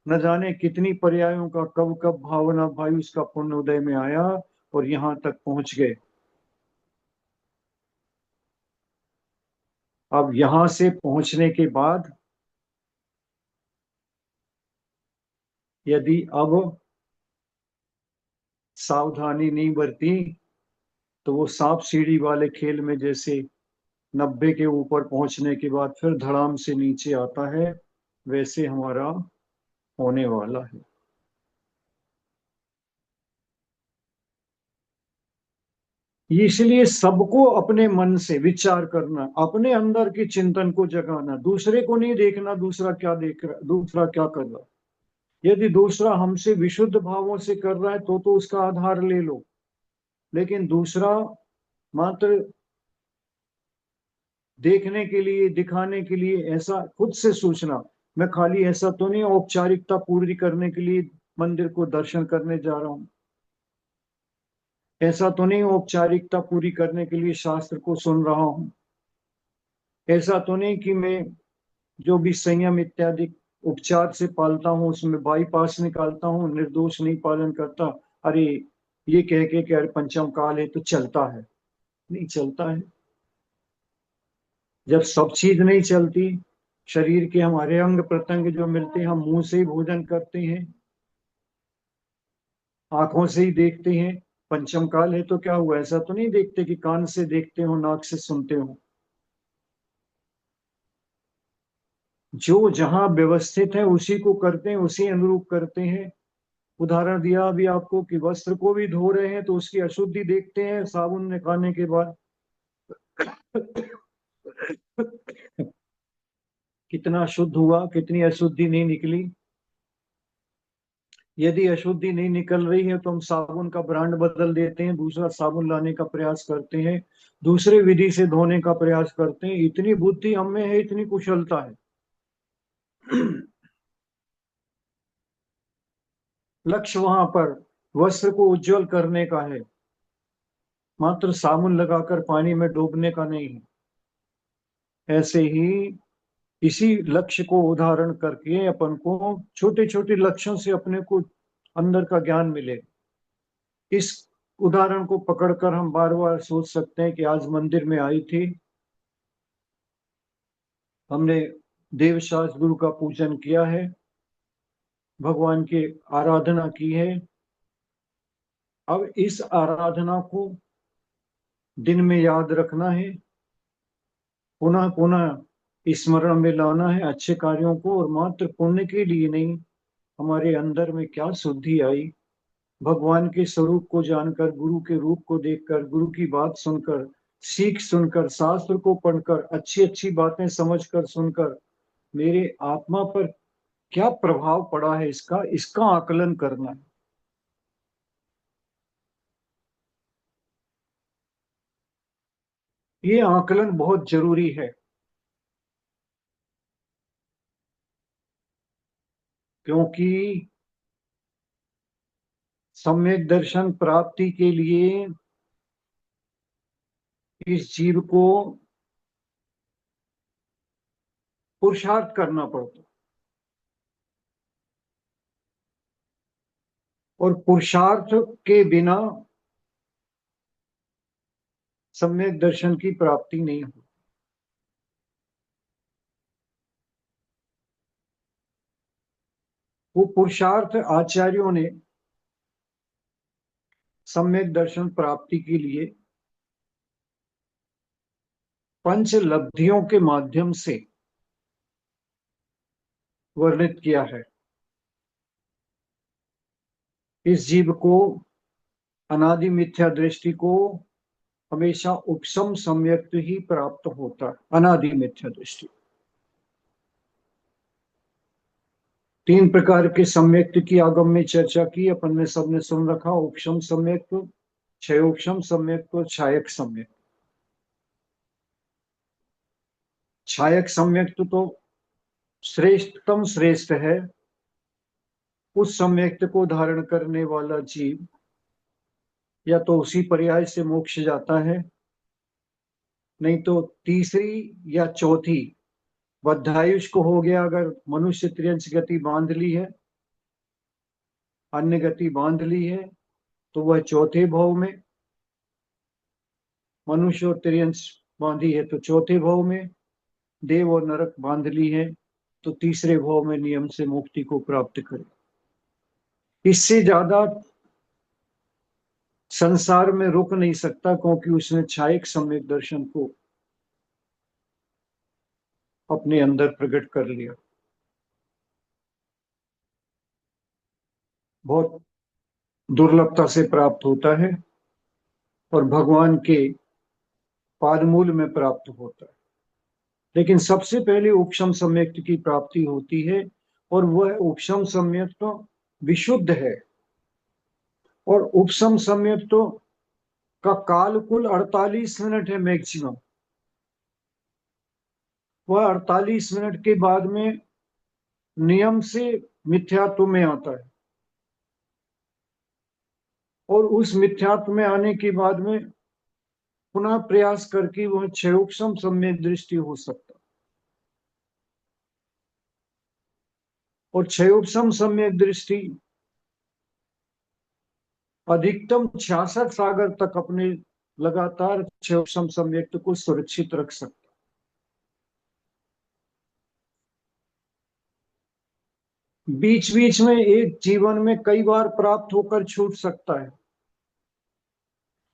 Speaker 3: न जाने कितनी पर्यायों का कब कब भावना भाई उसका पुण्य उदय में आया और यहां तक पहुंच गए। अब यहां से पहुंचने के बाद यदि अब सावधानी नहीं बरती तो वो सांप सीढ़ी वाले खेल में जैसे 90 के ऊपर पहुंचने के बाद फिर धड़ाम से नीचे आता है, वैसे हमारा होने वाला है। इसलिए सबको अपने मन से विचार करना, अपने अंदर की चिंतन को जगाना, दूसरे को नहीं देखना दूसरा क्या देख रहा, दूसरा क्या कर रहा। यदि दूसरा हमसे विशुद्ध भावों से कर रहा है तो उसका आधार ले लो, लेकिन दूसरा मात्र देखने के लिए दिखाने के लिए ऐसा खुद से सोचना, मैं खाली ऐसा तो नहीं औपचारिकता पूरी करने के लिए मंदिर को दर्शन करने जा रहा हूं, ऐसा तो नहीं औपचारिकता पूरी करने के लिए शास्त्र को सुन रहा हूं, ऐसा तो नहीं कि मैं जो भी संयम इत्यादि उपचार से पालता हूँ उसमें बाईपास निकालता हूँ, निर्दोष नहीं पालन करता। अरे ये कह के अरे पंचम काल है तो चलता है, नहीं चलता है। जब सब चीज नहीं चलती, शरीर के हमारे अंग प्रत्यंग जो मिलते हैं, हम मुंह से ही भोजन करते हैं, आंखों से ही देखते हैं, पंचम काल है तो क्या हुआ? ऐसा तो नहीं देखते कि कान से देखते हो नाक से सुनते हो। जो जहां व्यवस्थित है उसी को करते हैं, उसी अनुरूप करते हैं। उदाहरण दिया अभी आपको कि वस्त्र को भी धो रहे हैं तो उसकी अशुद्धि देखते हैं साबुन निकालने के बाद, कितना शुद्ध हुआ, कितनी अशुद्धि नहीं निकली। यदि अशुद्धि नहीं निकल रही है तो हम साबुन का ब्रांड बदल देते हैं, दूसरा साबुन लाने का प्रयास करते हैं, दूसरे विधि से धोने का प्रयास करते हैं। इतनी बुद्धि हम में है, इतनी कुशलता है। लक्ष्य वहां पर वस्त्र को उज्जवल करने का है, मात्र साबुन लगाकर पानी में डूबने का नहीं है। ऐसे ही इसी लक्ष्य को उदाहरण करके अपन को छोटे छोटे लक्ष्यों से अपने को अंदर का ज्ञान मिले। इस उदाहरण को पकड़कर हम बार बार सोच सकते हैं कि आज मंदिर में आई थी, हमने देवशास्त्र गुरु का पूजन किया है, भगवान की आराधना की है। अब इस आराधना को दिन में याद रखना है, पुनः पुनः स्मरण में लाना है अच्छे कार्यों को, और मात्र पुण्य के लिए नहीं, हमारे अंदर में क्या शुद्धि आई, भगवान के स्वरूप को जानकर, गुरु के रूप को देखकर, गुरु की बात सुनकर, सीख सुनकर, शास्त्र को पढ़कर, अच्छी अच्छी बातें समझकर सुनकर, मेरे आत्मा पर क्या प्रभाव पड़ा है, इसका इसका आकलन करना है। ये आकलन बहुत जरूरी है, क्योंकि सम्यक दर्शन प्राप्ति के लिए इस जीव को पुरुषार्थ करना पड़ता, और पुरुषार्थ के बिना सम्यक दर्शन की प्राप्ति नहीं होती। वो पुरुषार्थ आचार्यों ने सम्यक दर्शन प्राप्ति के लिए पंच लब्धियों के माध्यम से वर्णित किया है। इस जीव को अनादि मिथ्या दृष्टि को हमेशा उपशम सम्यक्त ही प्राप्त होता है। अनादि मिथ्या दृष्टि, तीन प्रकार के सम्यक्त की आगम में चर्चा की, अपन ने सबने सुन रखा। उपशम सम्यक्त, क्षयोक्षम सम्यक्त और छायक सम्यक्त। छायक सम्यक्त तो श्रेष्ठतम श्रेष्ठ है। उस सम्यक्त को धारण करने वाला जीव या तो उसी पर्याय से मोक्ष जाता है, नहीं तो तीसरी या चौथी बद्धायुष को हो गया, अगर मनुष्य त्रियंश गति बांध ली है, अन्य गति बांध ली है, तो वह चौथे भाव में, मनुष्य और त्रियंश बांधी है तो चौथे भाव में, देव और नरक बांध ली है तो तीसरे भाव में नियम से मुक्ति को प्राप्त करे। इससे ज्यादा संसार में रुक नहीं सकता, क्योंकि उसने छायक सम्यक दर्शन को अपने अंदर प्रकट कर लिया। बहुत दुर्लभता से प्राप्त होता है और भगवान के पादमूल में प्राप्त होता है। लेकिन सबसे पहले उपशम सम्यक की प्राप्ति होती है, और वह उपशम सम्यक तो विशुद्ध है। और उपशम सम्यक तो का काल कुल 48 मिनट है मैक्सिमम। वह 48 मिनट के बाद में नियम से मिथ्यात्व में आता है, और उस मिथ्यात्व में आने के बाद में पुनः प्रयास करके वह क्षयोक्षम सम्यक दृष्टि हो सकता। और क्षयोक्षम सम्यक दृष्टि अधिकतम 66 सागर तक अपने लगातार क्षयोक्षम सम्यक्त को सुरक्षित रख सकता। बीच बीच में एक जीवन में कई बार प्राप्त होकर छूट सकता है।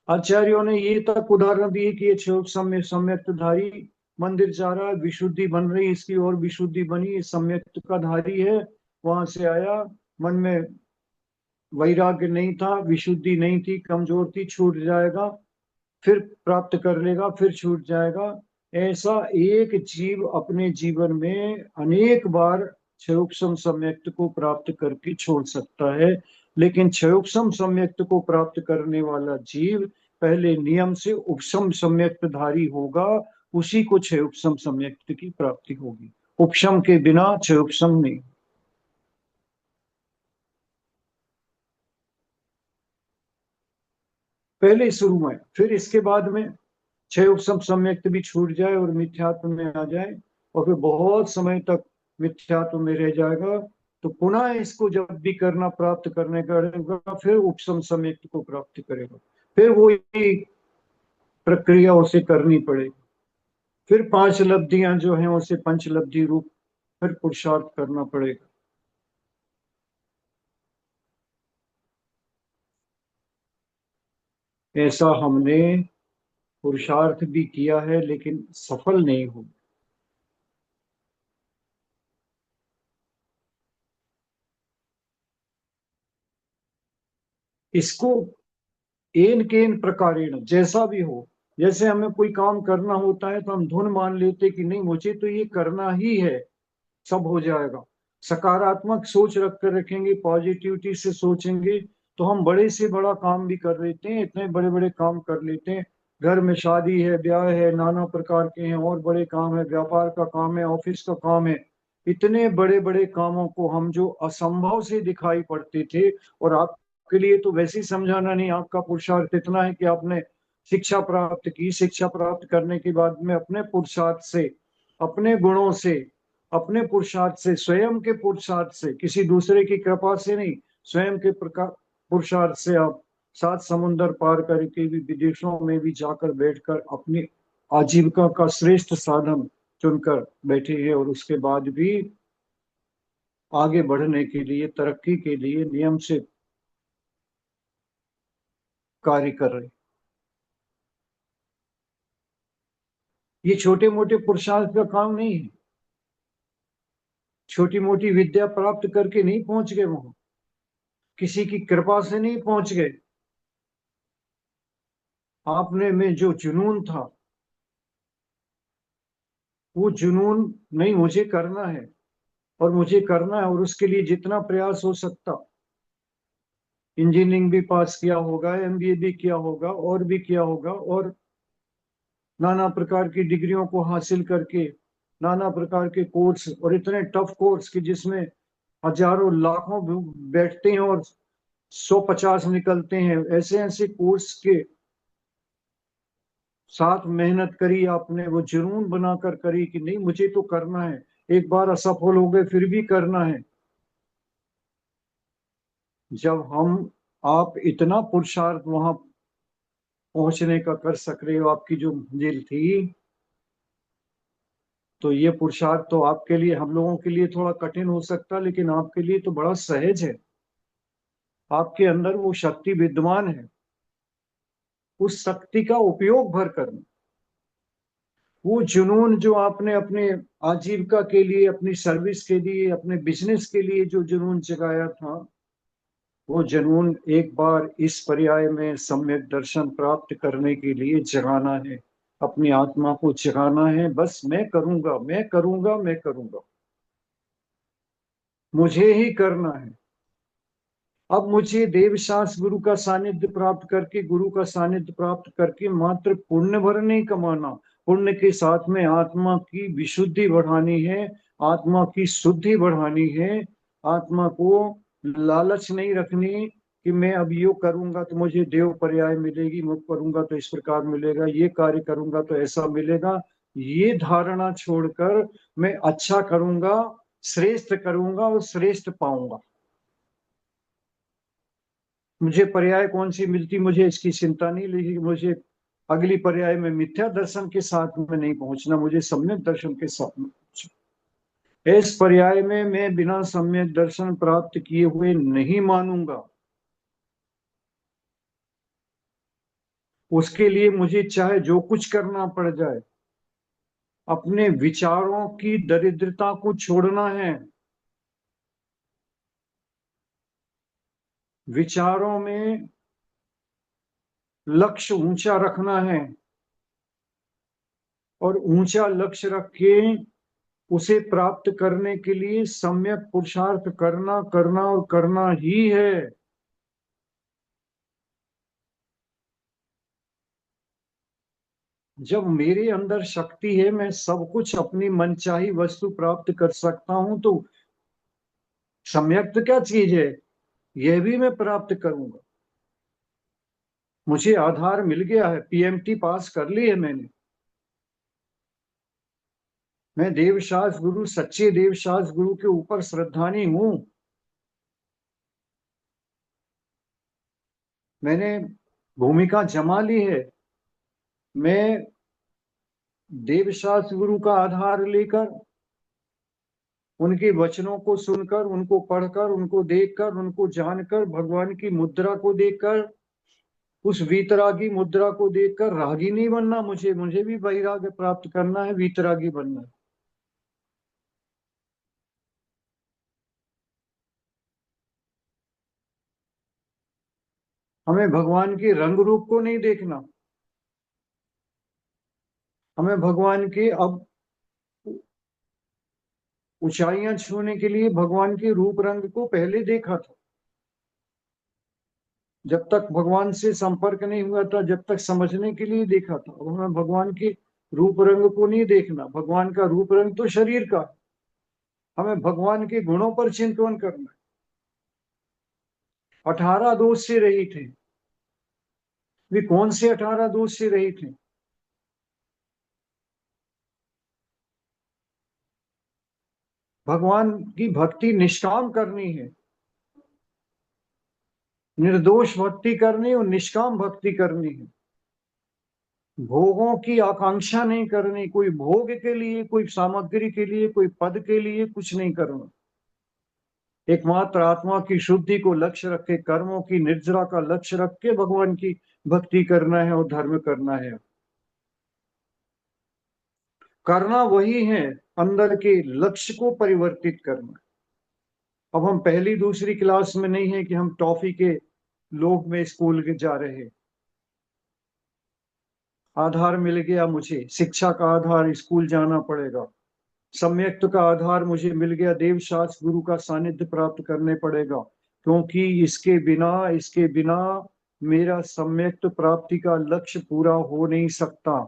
Speaker 3: आचार्यों ने ये तक उदाहरण दिए कि ये क्षयोक्षम सम्यक्तधारी मंदिर जा रहा है, विशुद्धि बन रही, इसकी और विशुद्धि बनी, सम्यक्त का धारी है, वहां से आया, मन में वैराग्य नहीं था, विशुद्धि नहीं थी, कमजोर थी, छूट जाएगा, फिर प्राप्त कर लेगा, फिर छूट जाएगा। ऐसा एक जीव अपने जीवन में अनेक बार क्षयोक्षम सम्यक्त को प्राप्त करके छोड़ सकता है। लेकिन क्षयोक्षम सम्यक्त को प्राप्त करने वाला जीव पहले नियम से उपशम सम्यक्त धारी होगा, उसी को क्षयोक्षम सम्यक्त की प्राप्ति होगी। उपशम के बिना क्षयोक्षम नहीं। पहले शुरू में, फिर इसके बाद में छह उपशम सम्यक्त भी छूट जाए और मिथ्यात्व में आ जाए, और फिर बहुत समय तक मिथ्यात्व में रह जाएगा, तो पुनः इसको जब भी करना, प्राप्त करने का, फिर उपशम सम्यक्त को प्राप्त करेगा। फिर वही प्रक्रिया उसे करनी पड़ेगी। फिर पांच लब्धियां जो हैं उसे पंचलब्धि रूप फिर पुरुषार्थ करना पड़ेगा। ऐसा हमने पुरुषार्थ भी किया है, लेकिन सफल नहीं हुआ। इसको एन केन प्रकारेण, जैसा भी हो, जैसे हमें कोई काम करना होता है तो हम धुन मान लेते कि नहीं, मुझे तो ये करना ही है, सब हो जाएगा। सकारात्मक सोच रख कर रखेंगे, पॉजिटिविटी से सोचेंगे, तो हम बड़े से बड़ा काम भी कर लेते हैं, इतने बड़े बड़े काम कर लेते हैं। घर में शादी है, ब्याह है, नाना प्रकार के हैं, और बड़े काम है, व्यापार का काम है, ऑफिस का काम है। इतने बड़े बड़े कामों को हम जो असंभव से दिखाई पड़ते थे, और आपके लिए तो वैसे ही समझाना नहीं, आपका पुरुषार्थ इतना है कि आपने शिक्षा प्राप्त की, शिक्षा प्राप्त करने के बाद में अपने पुरुषार्थ से, अपने गुणों से, अपने पुरुषार्थ से, स्वयं के पुरुषार्थ से, किसी दूसरे की कृपा से नहीं, स्वयं के पुरुषार्थ से आप 7 समुंदर पार करके भी विदेशों में भी जाकर बैठकर अपनी आजीविका का श्रेष्ठ साधन चुनकर बैठे हैं, और उसके बाद भी आगे बढ़ने के लिए, तरक्की के लिए नियम से कार्य कर रहे हैं। ये छोटे मोटे पुरुषार्थ का काम नहीं है, छोटी मोटी विद्या प्राप्त करके नहीं पहुंच गए वहां, किसी की कृपा से नहीं पहुंच गए। आपने में जो जुनून था, वो जुनून नहीं, मुझे करना है और मुझे करना है, और उसके लिए जितना प्रयास हो सकता, इंजीनियरिंग भी पास किया होगा, एमबीए भी किया होगा, और भी किया होगा, और नाना प्रकार की डिग्रियों को हासिल करके, नाना प्रकार के कोर्स, और इतने टफ कोर्स कि जिसमें हजारों लाखों बैठते हैं और 150 निकलते हैं, ऐसे ऐसे कोर्स के साथ मेहनत करी आपने, वो जुनून बनाकर करी कि नहीं मुझे तो करना है, एक बार असफल हो गए फिर भी करना है। जब हम, आप इतना पुरुषार्थ वहां पहुंचने का कर सक रहे हो, आपकी जो मंजिल थी, तो ये पुरुषार्थ तो आपके लिए, हम लोगों के लिए थोड़ा कठिन हो सकता, लेकिन आपके लिए तो बड़ा सहज है। आपके अंदर वो शक्ति विद्यमान है, उस शक्ति का उपयोग भर करना, वो जुनून जो आपने अपने आजीविका के लिए, अपनी सर्विस के लिए, अपने बिजनेस के लिए जो जुनून जगाया था, वो जुनून एक बार इस पर्याय में सम्यक दर्शन प्राप्त करने के लिए जगाना है, अपनी आत्मा को जगाना है। बस मैं करूंगा, मैं करूंगा, मैं करूंगा, मुझे ही करना है। अब मुझे देवशास्त्र गुरु का सानिध्य प्राप्त करके, गुरु का सानिध्य प्राप्त करके मात्र पुण्य भर नहीं कमाना, पुण्य के साथ में आत्मा की विशुद्धि बढ़ानी है, आत्मा की शुद्धि बढ़ानी है। आत्मा को लालच नहीं रखनी कि मैं अब यो करूंगा तो मुझे देव पर्याय मिलेगी, मैं करूंगा तो इस प्रकार मिलेगा, ये कार्य करूंगा तो ऐसा मिलेगा। ये धारणा छोड़कर मैं अच्छा करूंगा, श्रेष्ठ करूंगा और श्रेष्ठ पाऊंगा। मुझे पर्याय कौन सी मिलती मुझे इसकी चिंता नहीं, लेकिन मुझे अगली पर्याय में मिथ्या दर्शन के साथ में नहीं पहुंचना, मुझे सम्यक दर्शन के साथ में पहुंचना। इस पर्याय में मैं बिना सम्यक दर्शन प्राप्त किए हुए नहीं मानूंगा। उसके लिए मुझे चाहे जो कुछ करना पड़ जाए, अपने विचारों की दरिद्रता को छोड़ना है, विचारों में लक्ष्य ऊंचा रखना है, और ऊंचा लक्ष्य रख के उसे प्राप्त करने के लिए सम्यक पुरुषार्थ करना, करना और करना ही है। जब मेरे अंदर शक्ति है, मैं सब कुछ अपनी मनचाही वस्तु प्राप्त कर सकता हूं, तो सम्यक तो क्या चीज है, यह भी मैं प्राप्त करूंगा। मुझे आधार मिल गया है, पीएमटी पास कर ली है मैंने। मैं देवशास्त्र गुरु, सच्चे देवशास्त्र गुरु के ऊपर श्रद्धानी हूं। मैंने भूमिका जमा ली है। मैं देवशास्त्र गुरु का आधार लेकर, उनके वचनों को सुनकर, उनको पढ़कर, उनको देखकर, उनको जानकर, भगवान की मुद्रा को देखकर, उस वीतरागी मुद्रा को देखकर रागी नहीं बनना, मुझे मुझे भी वैराग्य प्राप्त करना है, वीतरागी बनना है। हमें भगवान के रंग रूप को नहीं देखना, हमें भगवान के अब ऊंचाइयां छूने के लिए भगवान के रूप रंग को पहले देखा था। जब तक भगवान से संपर्क नहीं हुआ था, जब तक समझने के लिए देखा था। अब हमें भगवान के रूप रंग को नहीं देखना। भगवान का रूप रंग तो शरीर का है। हमें भगवान के गुणों पर चिंतन करना है। 18 दोष से रहित थे। वे कौन से 18 दोष से रहित थे? भगवान की भक्ति निष्काम करनी है। निर्दोष भक्ति करनी और निष्काम भक्ति करनी है। भोगों की आकांक्षा नहीं करनी, कोई भोग के लिए, कोई सामग्री के लिए, कोई पद के लिए कुछ नहीं करना। एकमात्र आत्मा की शुद्धि को लक्ष्य रख के, कर्मों की निर्जरा का लक्ष्य रख के भगवान की भक्ति करना है और धर्म करना है। करना वही है, अंदर के लक्ष्य को परिवर्तित करना। अब हम पहली दूसरी क्लास में नहीं है कि हम टॉफी के लोभ में स्कूल के जा रहे हैं। आधार मिल गया मुझे, शिक्षा का आधार स्कूल जाना पड़ेगा। सम्यक्त का आधार मुझे मिल गया, देव शास्त्र गुरु का सानिध्य प्राप्त करने पड़ेगा। क्योंकि इसके बिना मेरा सम्यक्त प्राप्ति का लक्ष्य पूरा हो नहीं सकता।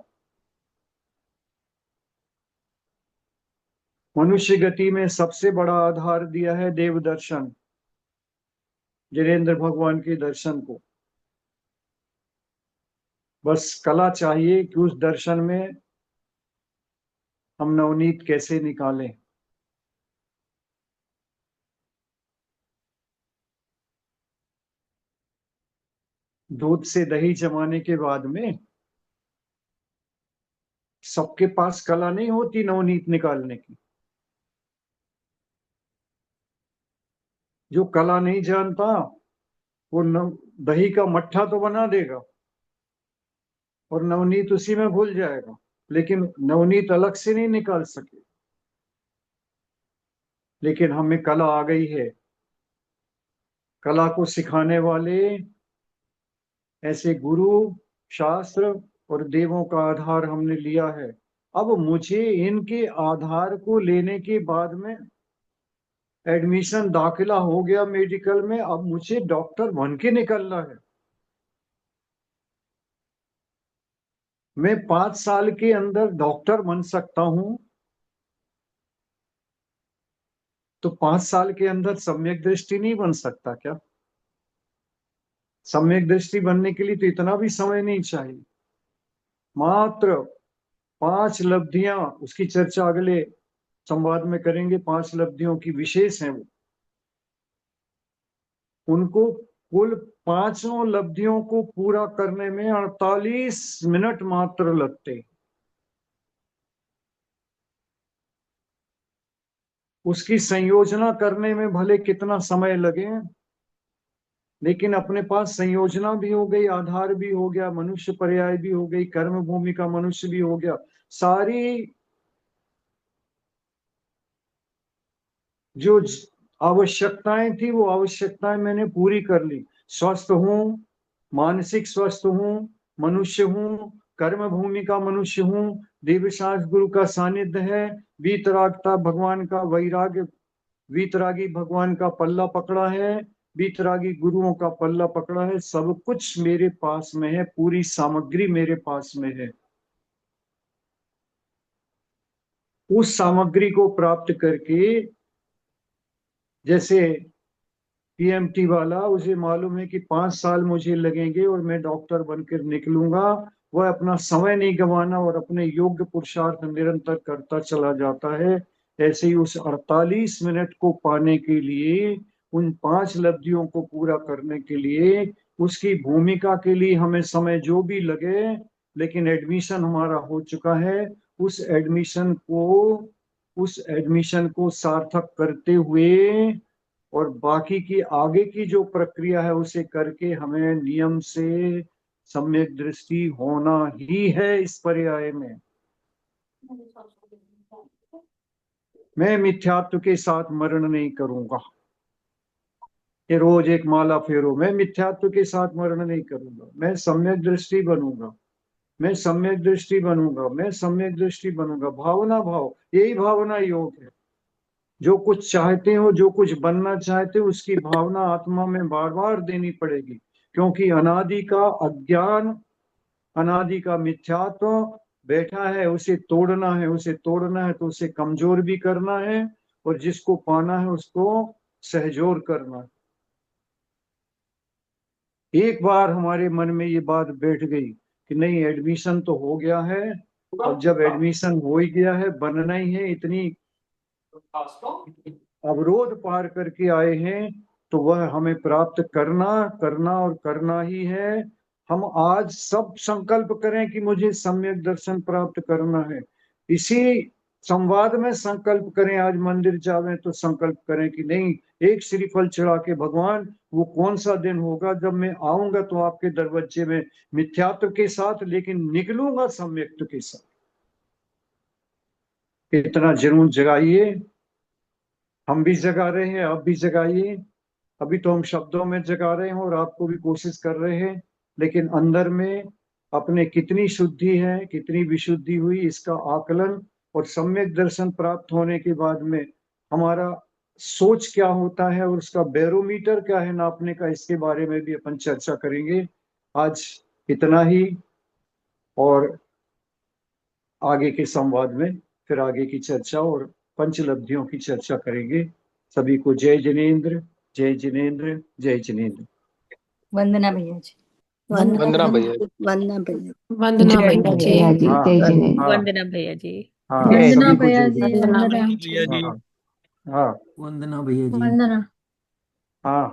Speaker 3: मनुष्य गति में सबसे बड़ा आधार दिया है देव दर्शन, जिनेन्द्र भगवान के दर्शन को। बस कला चाहिए कि उस दर्शन में हम नवनीत कैसे निकालें। दूध से दही जमाने के बाद में सबके पास कला नहीं होती नवनीत निकालने की। जो कला नहीं जानता वो दही का मट्ठा तो बना देगा और नवनीत उसी में भूल जाएगा, लेकिन नवनीत अलग से नहीं निकाल सके। लेकिन हमें कला आ गई है। कला को सिखाने वाले ऐसे गुरु, शास्त्र और देवों का आधार हमने लिया है। अब मुझे इनके आधार को लेने के बाद में एडमिशन, दाखिला हो गया मेडिकल में, अब मुझे डॉक्टर बन के निकलना है। मैं 5 साल के अंदर डॉक्टर बन सकता हूं, तो 5 साल के अंदर सम्यक दृष्टि नहीं बन सकता क्या? सम्यक दृष्टि बनने के लिए तो इतना भी समय नहीं चाहिए। मात्र 5 लब्धियां, उसकी चर्चा अगले संवाद में करेंगे। 5 लब्धियों की विशेष है वो। उनको कुल पांचों लब्धियों को पूरा करने में 48 मिनट मात्र लगते। उसकी संयोजना करने में भले कितना समय लगे, लेकिन अपने पास संयोजना भी हो गई, आधार भी हो गया, मनुष्य पर्याय भी हो गई, कर्म भूमि का मनुष्य भी हो गया। सारी जो आवश्यकताएं थी वो आवश्यकताएं मैंने पूरी कर ली। स्वस्थ हूं, मानसिक स्वस्थ हूं, मनुष्य हूं, कर्म भूमि का मनुष्य हूं, देवशास्त्र गुरु का सानिध्य है, वीतरागता भगवान का वैराग्य, वीतरागी भगवान का पल्ला पकड़ा है, वीतरागी गुरुओं का पल्ला पकड़ा है। सब कुछ मेरे पास में है, पूरी सामग्री मेरे पास में है। उस सामग्री को प्राप्त करके, जैसे पीएमटी वाला, उसे मालूम है कि 5 साल मुझे लगेंगे और मैं डॉक्टर बनकर निकलूंगा, वह अपना समय नहीं गंवाना और अपने योग्य पुरुषार्थ निरंतर करता चला जाता है। ऐसे ही उस 48 मिनट को पाने के लिए, उन 5 लब्धियों को पूरा करने के लिए, उसकी भूमिका के लिए हमें समय जो भी लगे, लेकिन एडमिशन हमारा हो चुका है। उस एडमिशन को उस एडमिशन को सार्थक करते हुए और बाकी की आगे की जो प्रक्रिया है उसे करके हमें नियम से सम्यक दृष्टि होना ही है इस पर्याय में। मैं मिथ्यात्व के साथ मरण नहीं करूंगा कि रोज एक माला फेरो। मैं मिथ्यात्व के साथ मरण नहीं करूंगा। मैं सम्यक दृष्टि बनूंगा, मैं सम्यक दृष्टि बनूंगा, मैं सम्यक दृष्टि बनूंगा। भावना भाव, यही भावना योग है। जो कुछ चाहते हो, जो कुछ बनना चाहते हो, उसकी भावना आत्मा में बार बार देनी पड़ेगी, क्योंकि अनादि का अज्ञान, अनादि का मिथ्यात्व बैठा है, उसे तोड़ना है, उसे तोड़ना है तो उसे कमजोर भी करना है, और जिसको पाना है उसको सहजोर करना है। एक बार हमारे मन में ये बात बैठ गई कि नहीं, एडमिशन तो हो गया है, अब जब एडमिशन हो ही गया है, बनना ही है, इतनी अवरोध पार करके आए हैं, तो वह हमें प्राप्त करना करना और करना ही है। हम आज सब संकल्प करें कि मुझे सम्यक दर्शन प्राप्त करना है। इसी संवाद में संकल्प करें, आज मंदिर जावें तो संकल्प करें कि नहीं, एक श्रीफल चढ़ा के भगवान, वो कौन सा दिन होगा जब मैं आऊंगा तो आपके दरवाजे में मिथ्यात्व के साथ, लेकिन निकलूंगा सम्यक्त के साथ। इतना जरूर जगाइए। हम भी जगा रहे हैं, आप भी जगाइए। अभी तो हम शब्दों में जगा रहे हैं और आपको भी कोशिश कर रहे हैं, लेकिन अंदर में अपने कितनी शुद्धि है, कितनी विशुद्धि हुई, इसका आकलन और सम्यक दर्शन प्राप्त होने के बाद में हमारा सोच क्या होता है और उसका बैरोमीटर क्या है नापने का, इसके बारे में भी अपन चर्चा करेंगे। आज इतना ही, और आगे के संवाद में फिर आगे की चर्चा और पंचलब्धियों की चर्चा करेंगे। सभी को जय जिनेन्द्र, जय जिनेन्द्र, जय जिनेन्द्र।
Speaker 1: वंदना भैया जी।
Speaker 4: वंदना भैया।
Speaker 2: वंदना भैया,
Speaker 4: वंदना
Speaker 1: जय
Speaker 4: भैया जी।
Speaker 1: भैया जी,
Speaker 3: हाँ,
Speaker 1: जय जिनेन्द्र।
Speaker 3: हाँ,
Speaker 2: वंदना भैया जी,
Speaker 3: हाँ,
Speaker 2: वंदना
Speaker 3: सभी को
Speaker 2: भैया
Speaker 3: जय
Speaker 2: जी,
Speaker 3: जिनेन्द्र।
Speaker 2: वंदना
Speaker 4: भैया जी।
Speaker 3: हाँ, हाँ,
Speaker 5: वंदना भैया जी।
Speaker 2: वंदना।
Speaker 3: हाँ।